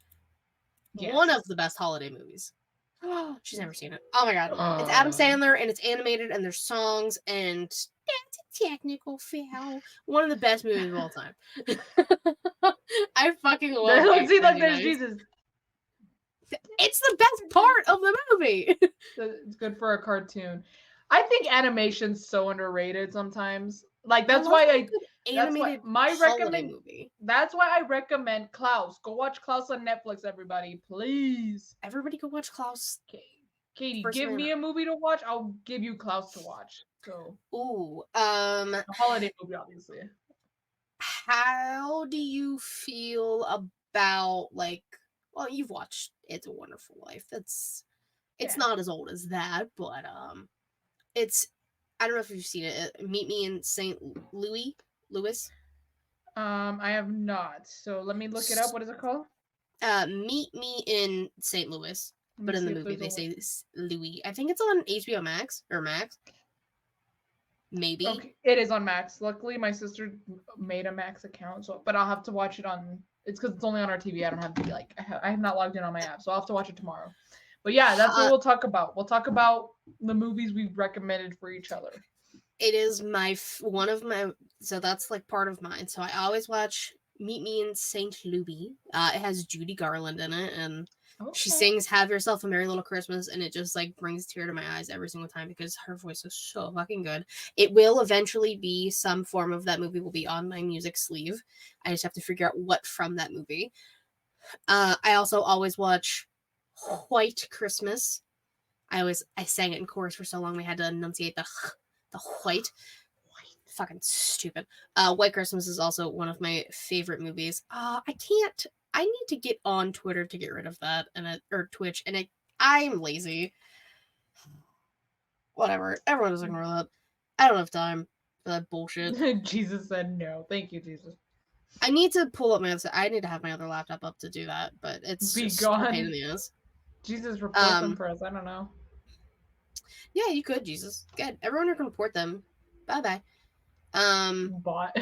one of the best holiday movies? She's never seen it. Oh my god. It's Adam Sandler and it's animated and there's songs and that's a technical fail. One of the best movies of all time. I fucking love it. Let's see, like there's Jesus. It's the best part of the movie. It's good for a cartoon. I think animation's so underrated sometimes. Like that's why movie. That's why I recommend Klaus. Go watch Klaus on Netflix, everybody, please. Everybody go watch Klaus. Katie, give me a movie to watch. I'll give you Klaus to watch. So, a holiday movie, obviously. How do you feel about well, you've watched It's a Wonderful Life. It's not as old as that, but it's, I don't know if you've seen it. Meet Me in St. Louis. I have not. So let me look it up. What is it called? Meet Me in St. Louis. But in the movie they say Louis. I think it's on HBO Max or Max. Maybe. Okay. It is on Max. Luckily, my sister made a Max account, but I'll have to watch it on. It's because it's only on our TV. I don't have to I have not logged in on my app, so I'll have to watch it tomorrow. But yeah, that's what we'll talk about. We'll talk about the movies we've recommended for each other. It is one of my, so that's part of mine. So I always watch Meet Me in St. Louis. It has Judy Garland in it, and she sings "Have Yourself a Merry Little Christmas," and it just brings a tear to my eyes every single time because her voice is so fucking good. It will eventually be some form of that movie will be on my music sleeve. I just have to figure out what from that movie. I also always watch White Christmas. I sang it in chorus for so long we had to enunciate the white. Fucking stupid. White Christmas is also one of my favorite movies. I need to get on Twitter to get rid of that or Twitch, and I'm lazy. Whatever. Everyone does ignore that. I don't have time for that bullshit. Jesus said no. Thank you, Jesus. I need to pull up I need to have my other laptop up to do that, but it's just a pain in the ass. Jesus, report them for us. I don't know. Yeah, you could, Jesus. Good. Everyone can report them. Bye-bye. But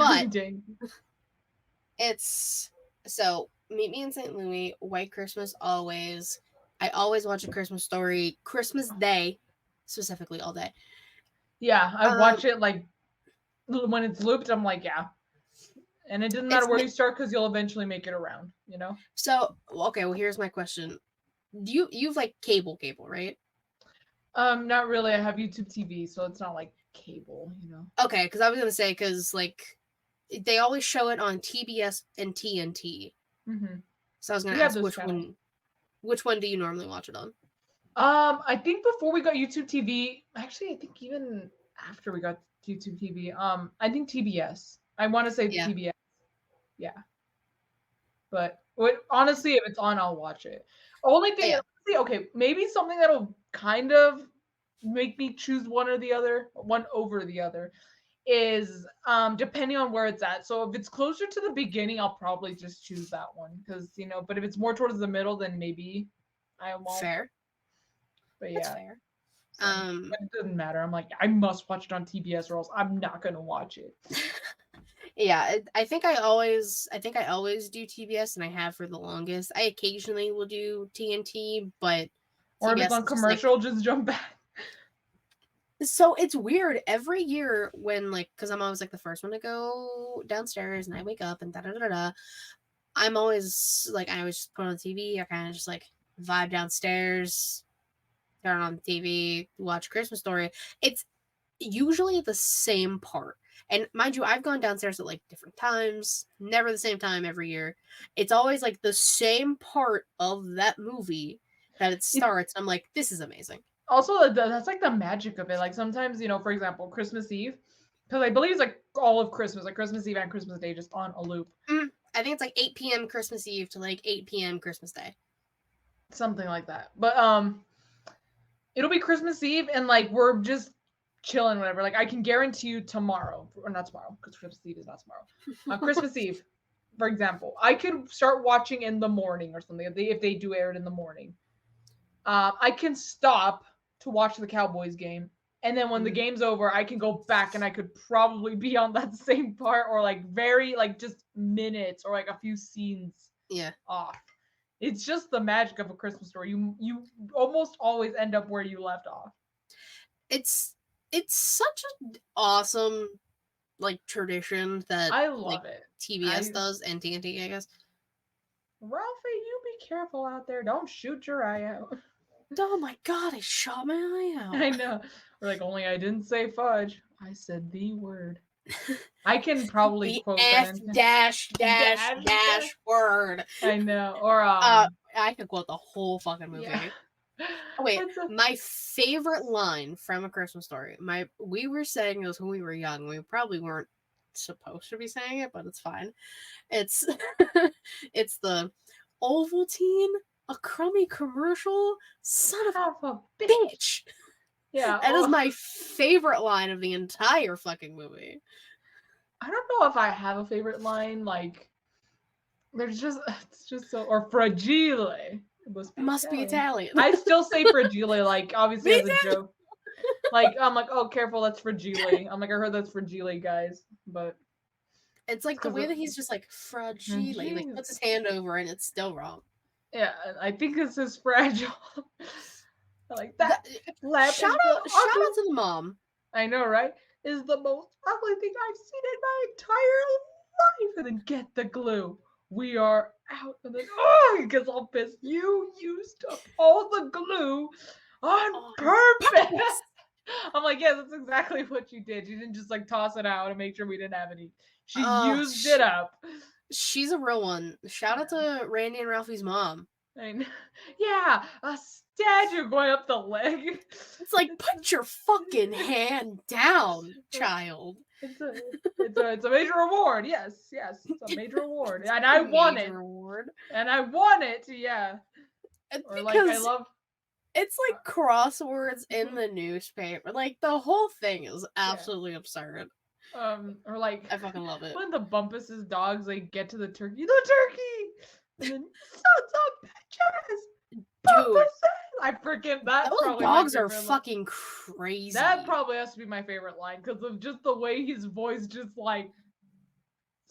it's so Meet Me in St. Louis, White Christmas always. I always watch A Christmas Story, Christmas Day, specifically all day. Yeah, I watch it when it's looped. I'm yeah, and it doesn't matter where you start because you'll eventually make it around. So okay, well here's my question: you've cable, right? Not really. I have YouTube TV, so it's not cable, Okay, because I was gonna say they always show it on TBS and TNT. Mm-hmm. So I was gonna ask which one do you normally watch it on? I think before we got YouTube TV, actually, I think even after we got YouTube TV, I think TBS. I want to say TBS. Yeah. But honestly, if it's on, I'll watch it. Only thing, okay, maybe something that'll kind of make me choose one over the other is depending on where it's at. So if it's closer to the beginning, I'll probably just choose that one because but if it's more towards the middle, then maybe I won't. Fair. But yeah. That's fair. But it doesn't matter. I'm I must watch it on TBS or else I'm not gonna watch it. Yeah, I think I always do TBS, and I have for the longest. I occasionally will do TNT, but or TBS if it's on commercial, just jump back. So it's weird every year when because I'm always the first one to go downstairs, and I wake up and da-da-da-da. I'm always I always just put on the TV. I kind of just vibe downstairs, turn on the TV, watch Christmas Story. It's usually the same part. And mind you, I've gone downstairs at different times, never the same time every year. It's always the same part of that movie that it starts. I'm this is amazing. Also, that's the magic of it. Sometimes, for example, Christmas Eve, because I believe it's all of Christmas, Christmas Eve and Christmas Day, just on a loop. I think it's 8 p.m. Christmas Eve to 8 p.m. Christmas Day. Something like that. But it'll be Christmas Eve, and we're just chilling, whatever. I can guarantee you tomorrow, or not tomorrow, because Christmas Eve is not tomorrow. On Christmas Eve, for example, I could start watching in the morning or something if they do air it in the morning. I can stop to watch the Cowboys game. And then when the game's over, I can go back and I could probably be on that same part or like very like just minutes or like a few scenes off. It's just the magic of A Christmas Story. You almost always end up where you left off. It's such an awesome like tradition that I love like it. TBS does and TNT, I guess. Ralphie, you be careful out there. Don't shoot your eye out. Oh my god, I shot my eye out. I know. We're like, only I didn't say fudge. I said the word. I can probably the quote F that dash word. I know. Or I could quote the whole fucking movie. Yeah. Oh, wait, my favorite line from A Christmas Story. We were saying this when we were young. We probably weren't supposed to be saying it, but it's fine. It's it's the Ovaltine, a crummy commercial, son of a bitch. Yeah, that is my favorite line of the entire fucking movie. I don't know if I have a favorite line. Like, it's just so, or fragile. It must be Italian. I still say fragile, like obviously as a joke. Like I'm like, oh, careful, that's fragile. I'm like, I heard that's fragile, guys, but it's like the way that he's just like fragile, like puts his hand over and it's still wrong. Yeah, I think this is fragile. I like that. Shout out to the mom. I know, right? Is the most ugly thing I've seen in my entire life. And then get the glue. We are out. And then, he gets all pissed. You used up all the glue on purpose. I'm like, yes, that's exactly what you did. You didn't just like toss it out and make sure we didn't have any. She used it up. She's a real one. Shout out to Randy and Ralphie's mom. Yeah, a statue going up the leg. It's like, put your fucking hand down, child. It's a major award. Yes, it's a major award, and I won it. And I won it. Yeah. Or like I love. It's like crosswords in the newspaper. Like the whole thing is absolutely absurd. Or like I fucking love it. When the Bumpus's dogs like get to the turkey, and then bitches, dude, I freaking that. Those dogs are fucking crazy. That probably has to be my favorite line because of just the way his voice just like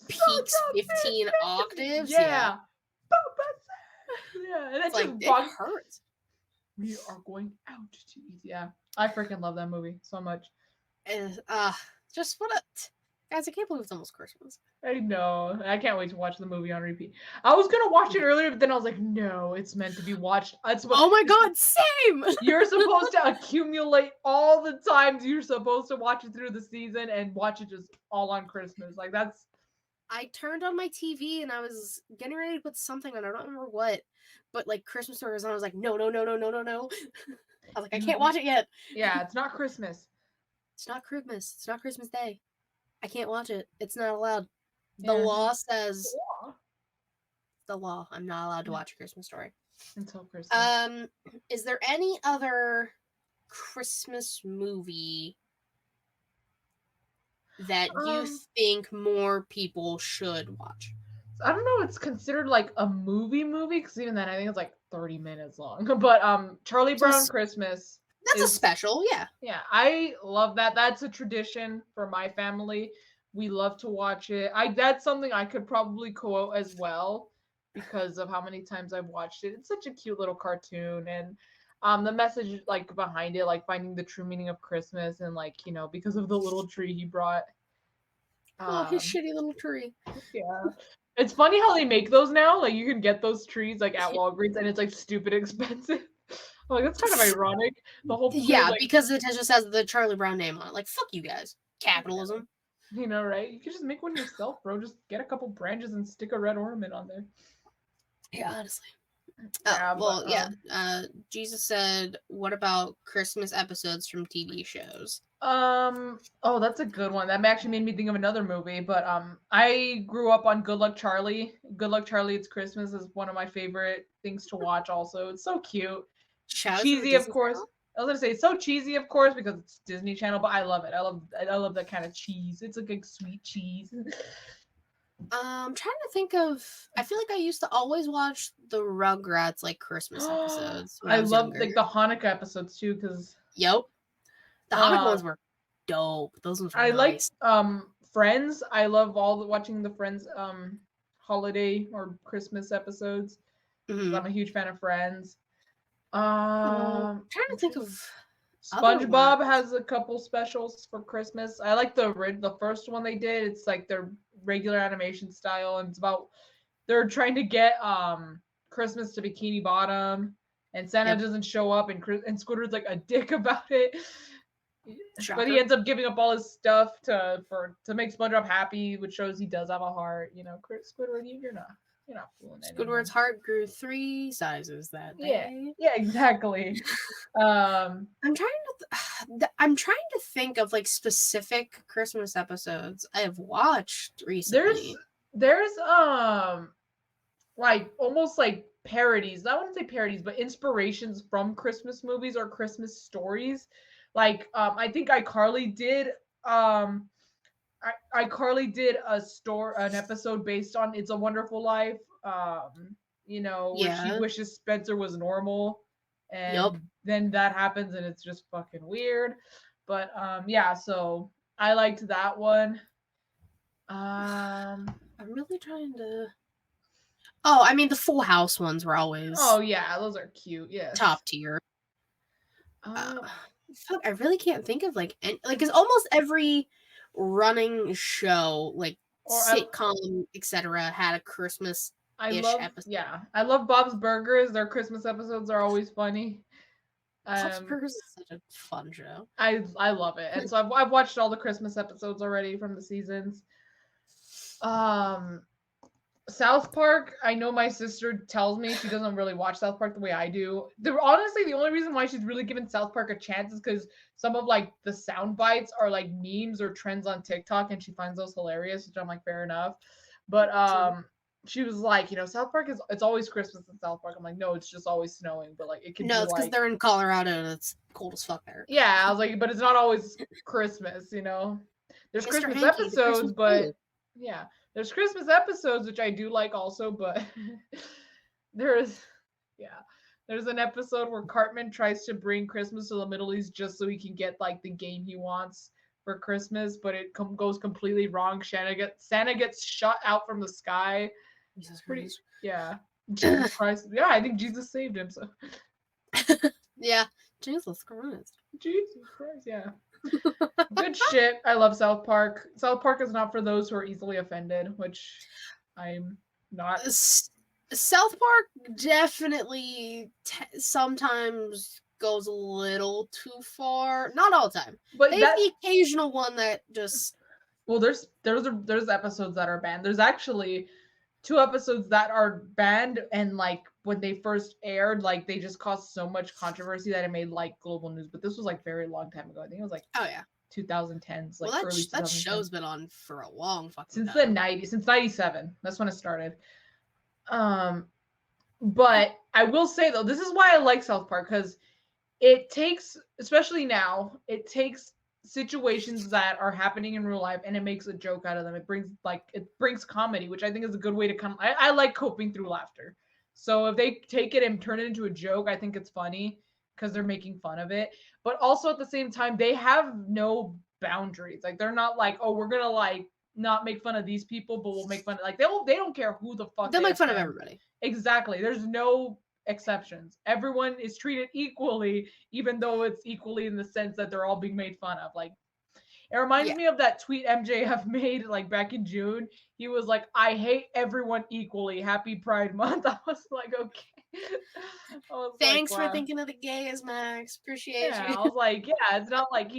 peaks 15 octaves. Yeah, and it's like it hurts. We are going out to eat. Yeah, I freaking love that movie so much. Just what a guys! I can't believe it's almost Christmas. I know. I can't wait to watch the movie on repeat. I was gonna watch it earlier, but then I was like, no, it's meant to be watched. Oh my god, same! You're supposed to accumulate all the times you're supposed to watch it through the season and watch it just all on Christmas. Like that's. I turned on my TV and I was getting ready to put something on. I don't remember what, but like Christmas Story was on. I was like, no. I was like, I can't watch it yet. Yeah, it's not Christmas. It's not Christmas. It's not Christmas Day. I can't watch it. It's not allowed. The law says. The law. I'm not allowed to watch A Christmas Story until Christmas. Is there any other Christmas movie that you think more people should watch? I don't know. It's considered like a movie because even then I think it's like 30 minutes long. But Charlie Brown Christmas. That's a special, yeah. Yeah, I love that. That's a tradition for my family. We love to watch it. That's something I could probably quote as well because of how many times I've watched it. It's such a cute little cartoon, and the message like behind it, like finding the true meaning of Christmas, and like because of the little tree he brought. His shitty little tree. Yeah. It's funny how they make those now. Like you can get those trees like at Walgreens, and it's like stupid expensive. Like that's kind of ironic. The whole because it just has the Charlie Brown name on it. Like fuck you guys, capitalism. Right? You could just make one yourself, bro. Just get a couple branches and stick a red ornament on there. Yeah, honestly. Yeah, Jesus said, "What about Christmas episodes from TV shows?" Oh, that's a good one. That actually made me think of another movie. But I grew up on Good Luck Charlie. Good Luck Charlie, It's Christmas is one of my favorite things to watch. Also, it's so cute. Cheesy, of course. I was gonna say it's so cheesy, of course, because it's Disney Channel, but I love it. I love that kind of cheese. It's like a sweet cheese. I'm trying to think of. I feel like I used to always watch the Rugrats like Christmas episodes when I I was love younger. like the Hanukkah episodes too, because Yep, the Hanukkah uh, ones were dope. Those ones were I like nice. Friends. I love watching the Friends holiday or Christmas episodes because Hmm I'm a huge fan of Friends. Trying to I'm think trying of other ones. SpongeBob has a couple specials for Christmas. I like the first one they did. It's like their regular animation style, and it's about they're trying to get Christmas to Bikini Bottom, and Santa Yep, doesn't show up, and Squidward's like a dick about it. But he shocker. ends up giving up all his stuff to make SpongeBob happy, which shows he does have a heart. Squidward, you're not fooling Squidward's anyone. heart grew 3 sizes that Yeah, day. yeah, exactly. Um, I'm trying to think of like specific Christmas episodes I have watched there's recently. there's like almost like parodies. I wouldn't say parodies, but inspirations from Christmas movies or Christmas stories. Like I think iCarly did iCarly did an episode based on It's a Wonderful Life. Where she Yeah. wishes Spencer was normal, Yup. and then that happens and it's just fucking weird. But yeah, so I liked that one. Um I'm really trying to. Oh, I mean, the Full House ones were oh always yeah, those are cute. Yes. top tier. Uh, Um fuck, I really can't think of like any, like, because almost every running show, like or sitcom, etc., had a Christmas ish episode. I love Bob's Burgers. Their Christmas episodes are always funny. Bob's Um, Burgers is such a fun show. I love it, and so I've watched all the Christmas episodes already from the seasons. Um, South Park. I know my sister tells me she doesn't really watch South Park the way I do. Honestly, the only reason why she's really given South Park a chance is because some of like the sound bites are like memes or trends on TikTok, and she finds those hilarious, which I'm like, fair enough. But she was like, South Park it's always Christmas in South Park. I'm like, no, it's just always snowing, but like it could No, be it's because like, they're in Colorado and it's cold as fuck there. yeah, I was like, but it's not always Christmas. There's Mr. Christmas Hanky, the episodes, Christmas but food. yeah, there's Christmas episodes which I do like also, but there's yeah, there's an episode where Cartman tries to bring Christmas to the Middle East just so he can get like the game he wants for Christmas, but it goes completely wrong. Santa gets shot out from the sky. Jesus Pretty Christ. yeah. Jesus Christ. Yeah, I think Jesus saved him. So Yeah. Jesus Christ. Jesus Christ. Yeah. Good shit. I love South Park. South Park is not for those who are easily offended, which I'm not. South Park definitely sometimes goes a little too far. Not all the time. But They have that the occasional one that just. well, there's episodes that are banned. There's actually two episodes that are banned, and like when they first aired, like they just caused so much controversy that it made like global news. But this was like very long time ago. I think it was like Oh yeah. 2010s, like Well, early that 2010s. show's been on for a long fucking Since the time. 90s, since 97. That's when it started. But I will say though, this is why I like South Park, because it takes, especially now, it takes situations that are happening in real life and it makes a joke out of them. It brings comedy, which I think is a good way to come. I like coping through laughter. So if they take it and turn it into a joke, I think it's funny because they're making fun of it. But also at the same time, they have no boundaries. Like they're not like, oh, we're gonna like not make fun of these people, but we'll make fun of like they don't care who the fuck They'll they make fun of offend. everybody. Exactly. There's no exceptions. Everyone is treated equally, even though it's equally in the sense that they're all being made fun of. Like it reminds Yeah. me of that tweet MJF made like back in June. He was like, "I hate everyone equally. Happy Pride Month." I was like, okay. I was like, Thanks for wow. thinking of the gays, Max. Appreciate Yeah, you. I was like, yeah. It's not like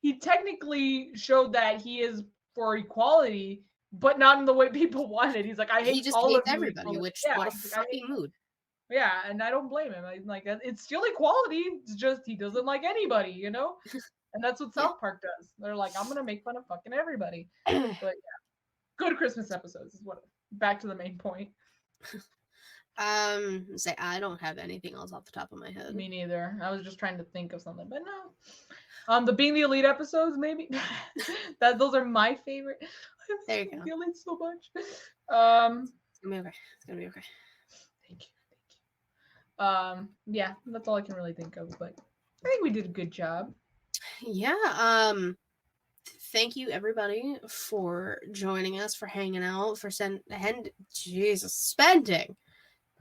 he technically showed that he is for equality, but not in the way people wanted. He's like, I He hate just all of hates you everybody, equally. which Yeah, what a he's like, I hate fucking mood. yeah, and I don't blame him. Like it's still equality. It's just he doesn't like anybody. And that's what Yeah. South Park does. They're like, I'm gonna make fun of fucking everybody. But yeah, good Christmas episodes is what. Back to the main point. Say I don't have anything else off the top of my head. Me neither. I was just trying to think of something, but no. The Being the Elite episodes, maybe. Those are my favorite. There you go. Feeling so much. It's gonna be okay. It's gonna be okay. Thank you. Yeah, that's all I can really think of, but I think we did a good job. Yeah. Thank you everybody for joining us, for hanging out, for spending.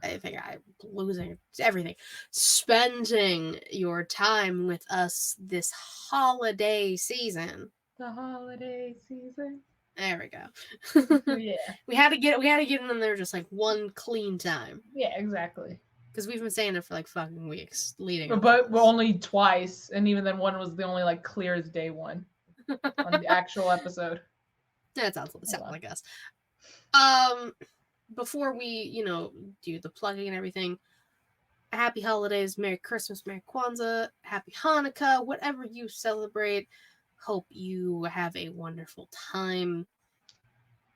I think I'm losing everything. Spending your time with us this holiday season. The holiday season. There we go. Yeah. We had to get in there just like one clean time. Yeah, exactly. Because we've been saying it for like fucking weeks leading up. But only twice, and even then one was the only like clear as day one on the actual episode. That sounds like us. Before we, do the plugging and everything, happy holidays, Merry Christmas, Merry Kwanzaa, Happy Hanukkah, whatever you celebrate. Hope you have a wonderful time.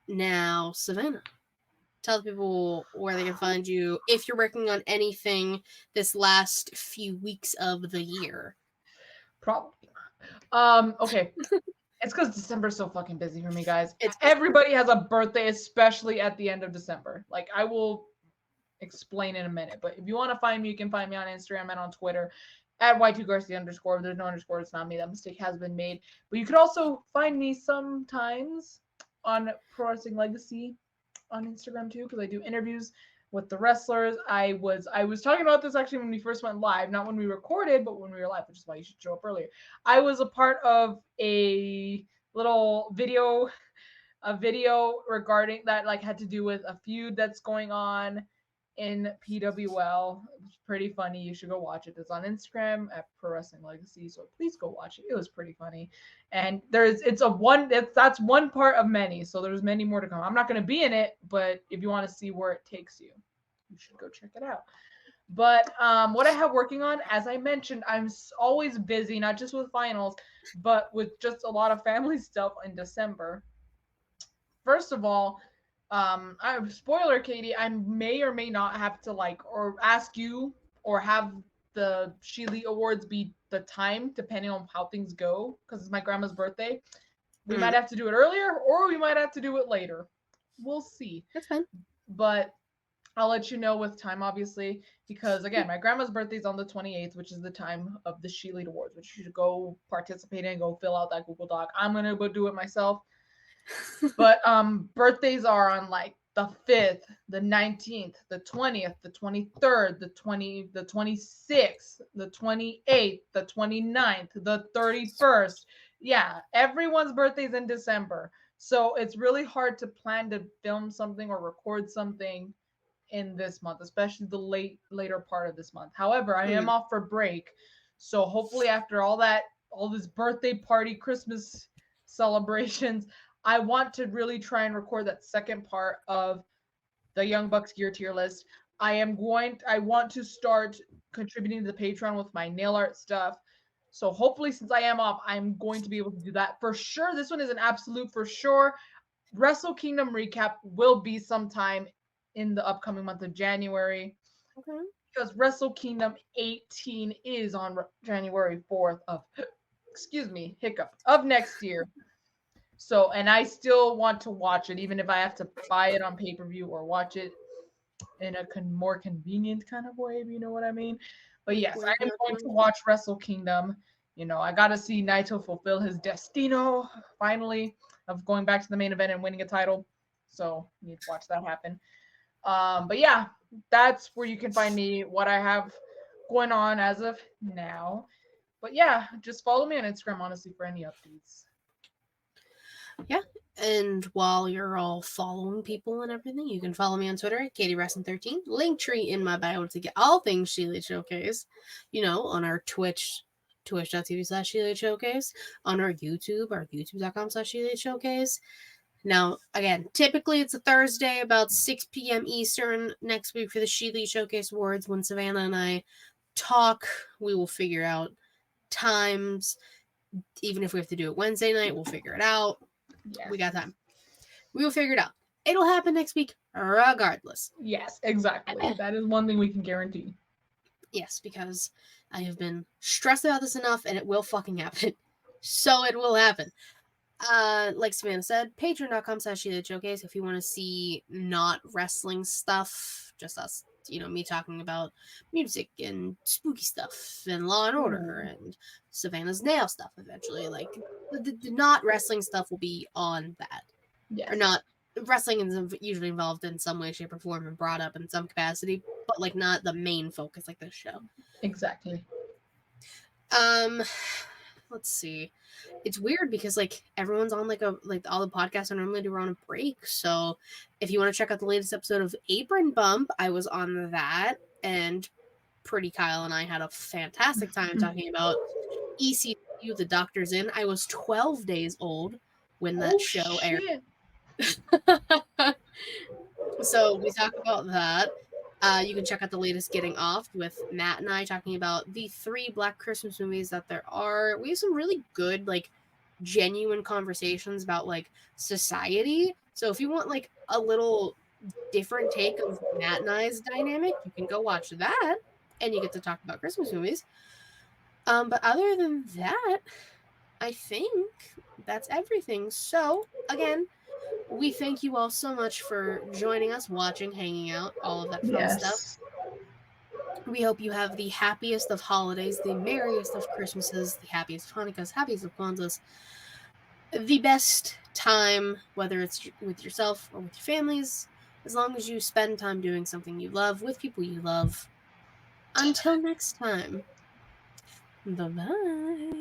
Now, Savannah, tell the people where they can find you if you're working on anything this last few weeks of the year. Probably not. Okay. It's because December's so fucking busy for me, guys. It's Everybody has a birthday, especially at the end of December. Like, I will explain in a minute. But if you want to find me, you can find me on Instagram and on Twitter at Y2Garcia _. If there's no underscore, it's not me. That mistake has been made. But you can also find me sometimes on Pro Wrestling Legacy on Instagram too, because I do interviews with the wrestlers. I was talking about this actually when we first went live, not when we recorded, but when we were live, which is why you should show up earlier. I was a part of a little video regarding that, like, had to do with a feud that's going on in PWL. It was pretty funny. You should go watch it. It's on Instagram at Pro Wrestling Legacy, so please go watch it. It was pretty funny. And that's one part of many, so there's many more to come. I'm not going to be in it, but if you want to see where it takes you, you should go check it out. But what I have working on, as I mentioned, I'm always busy, not just with finals, but with just a lot of family stuff in December. First of all, spoiler, Katie, I may or may not have to or ask you or have the ShElite Awards be the time, depending on how things go, because it's my grandma's birthday. We might have to do it earlier, or we might have to do it later. We'll see. That's fine. But I'll let you know with time, obviously, because again, my grandma's birthday is on the 28th, which is the time of the ShElite Awards, which you should go participate in, go fill out that Google Doc. I'm gonna go do it myself. But birthdays are on like the 5th, the 19th, the 20th, the 23rd, the 26th, the 28th, the 29th, the 31st. Yeah, everyone's birthday's in December. So it's really hard to plan to film something or record something in this month, especially the later part of this month. However, I am off for break. So hopefully after all this birthday party, Christmas celebrations, I want to really try and record that second part of the Young Bucks gear tier list. I want to start contributing to the Pateron with my nail art stuff. So hopefully, since I am off, I'm going to be able to do that for sure. This one is an absolute for sure. Wrestle Kingdom recap will be sometime in the upcoming month of January. Okay. Because Wrestle Kingdom 18 is on January 4th of next year. So, and I still want to watch it, even if I have to buy it on pay-per-view or watch it in a more convenient kind of way, if you know what I mean. But yes, I am going to watch Wrestle Kingdom. I got to see Naito fulfill his destino, finally, of going back to the main event and winning a title. So, you need to watch that happen. But yeah, that's where you can find me, what I have going on as of now. But yeah, just follow me on Instagram, honestly, for any updates. Yeah, and while you're all following people and everything, you can follow me on Twitter at KatieWrestling13. Linktree in my bio to get all things ShElite Showcase. On our Twitch, twitch.tv/ShElite Showcase. On our youtube.com/ShElite Showcase. Now, again, typically it's a Thursday about 6 p.m. Eastern next week for the ShElite Showcase Awards. When Savannah and I talk, we will figure out times. Even if we have to do it Wednesday night, we'll figure it out. Yes. We got time. We will figure it out. It'll happen next week regardless. Yes, exactly. That is one thing we can guarantee. Yes, because I have been stressed about this enough and it will fucking happen. So it will happen. Like Savannah said, patreon.com/ShElite Showcase if you want to see not wrestling stuff, just us, me talking about music and spooky stuff and Law and Order and Savannah's nail stuff eventually. Like, the not wrestling stuff will be on that. Yes. Or not, wrestling is usually involved in some way, shape, or form and brought up in some capacity, but like not the main focus like this show. Exactly. Let's see. It's weird because like everyone's on like all the podcasts I normally do are on a break. So if you want to check out the latest episode of Apron Bump, I was on that, and Pretty Kyle and I had a fantastic time talking about ECW, The Doctor's In. I was 12 days old when that show aired. So we talk about that. You can check out the latest Getting Off with Matt and I talking about the 3 Black Christmas movies that there are. We have some really good, like, genuine conversations about, like, society. So if you want, like, a little different take of Matt and I's dynamic, you can go watch that, and you get to talk about Christmas movies. But other than that, I think that's everything. So, again, we thank you all so much for joining us, watching, hanging out, all of that fun stuff. We hope you have the happiest of holidays, the merriest of Christmases, the happiest of Hanukkahs, happiest of Kwanzas, the best time, whether it's with yourself or with your families, as long as you spend time doing something you love with people you love. Until next time, bye-bye.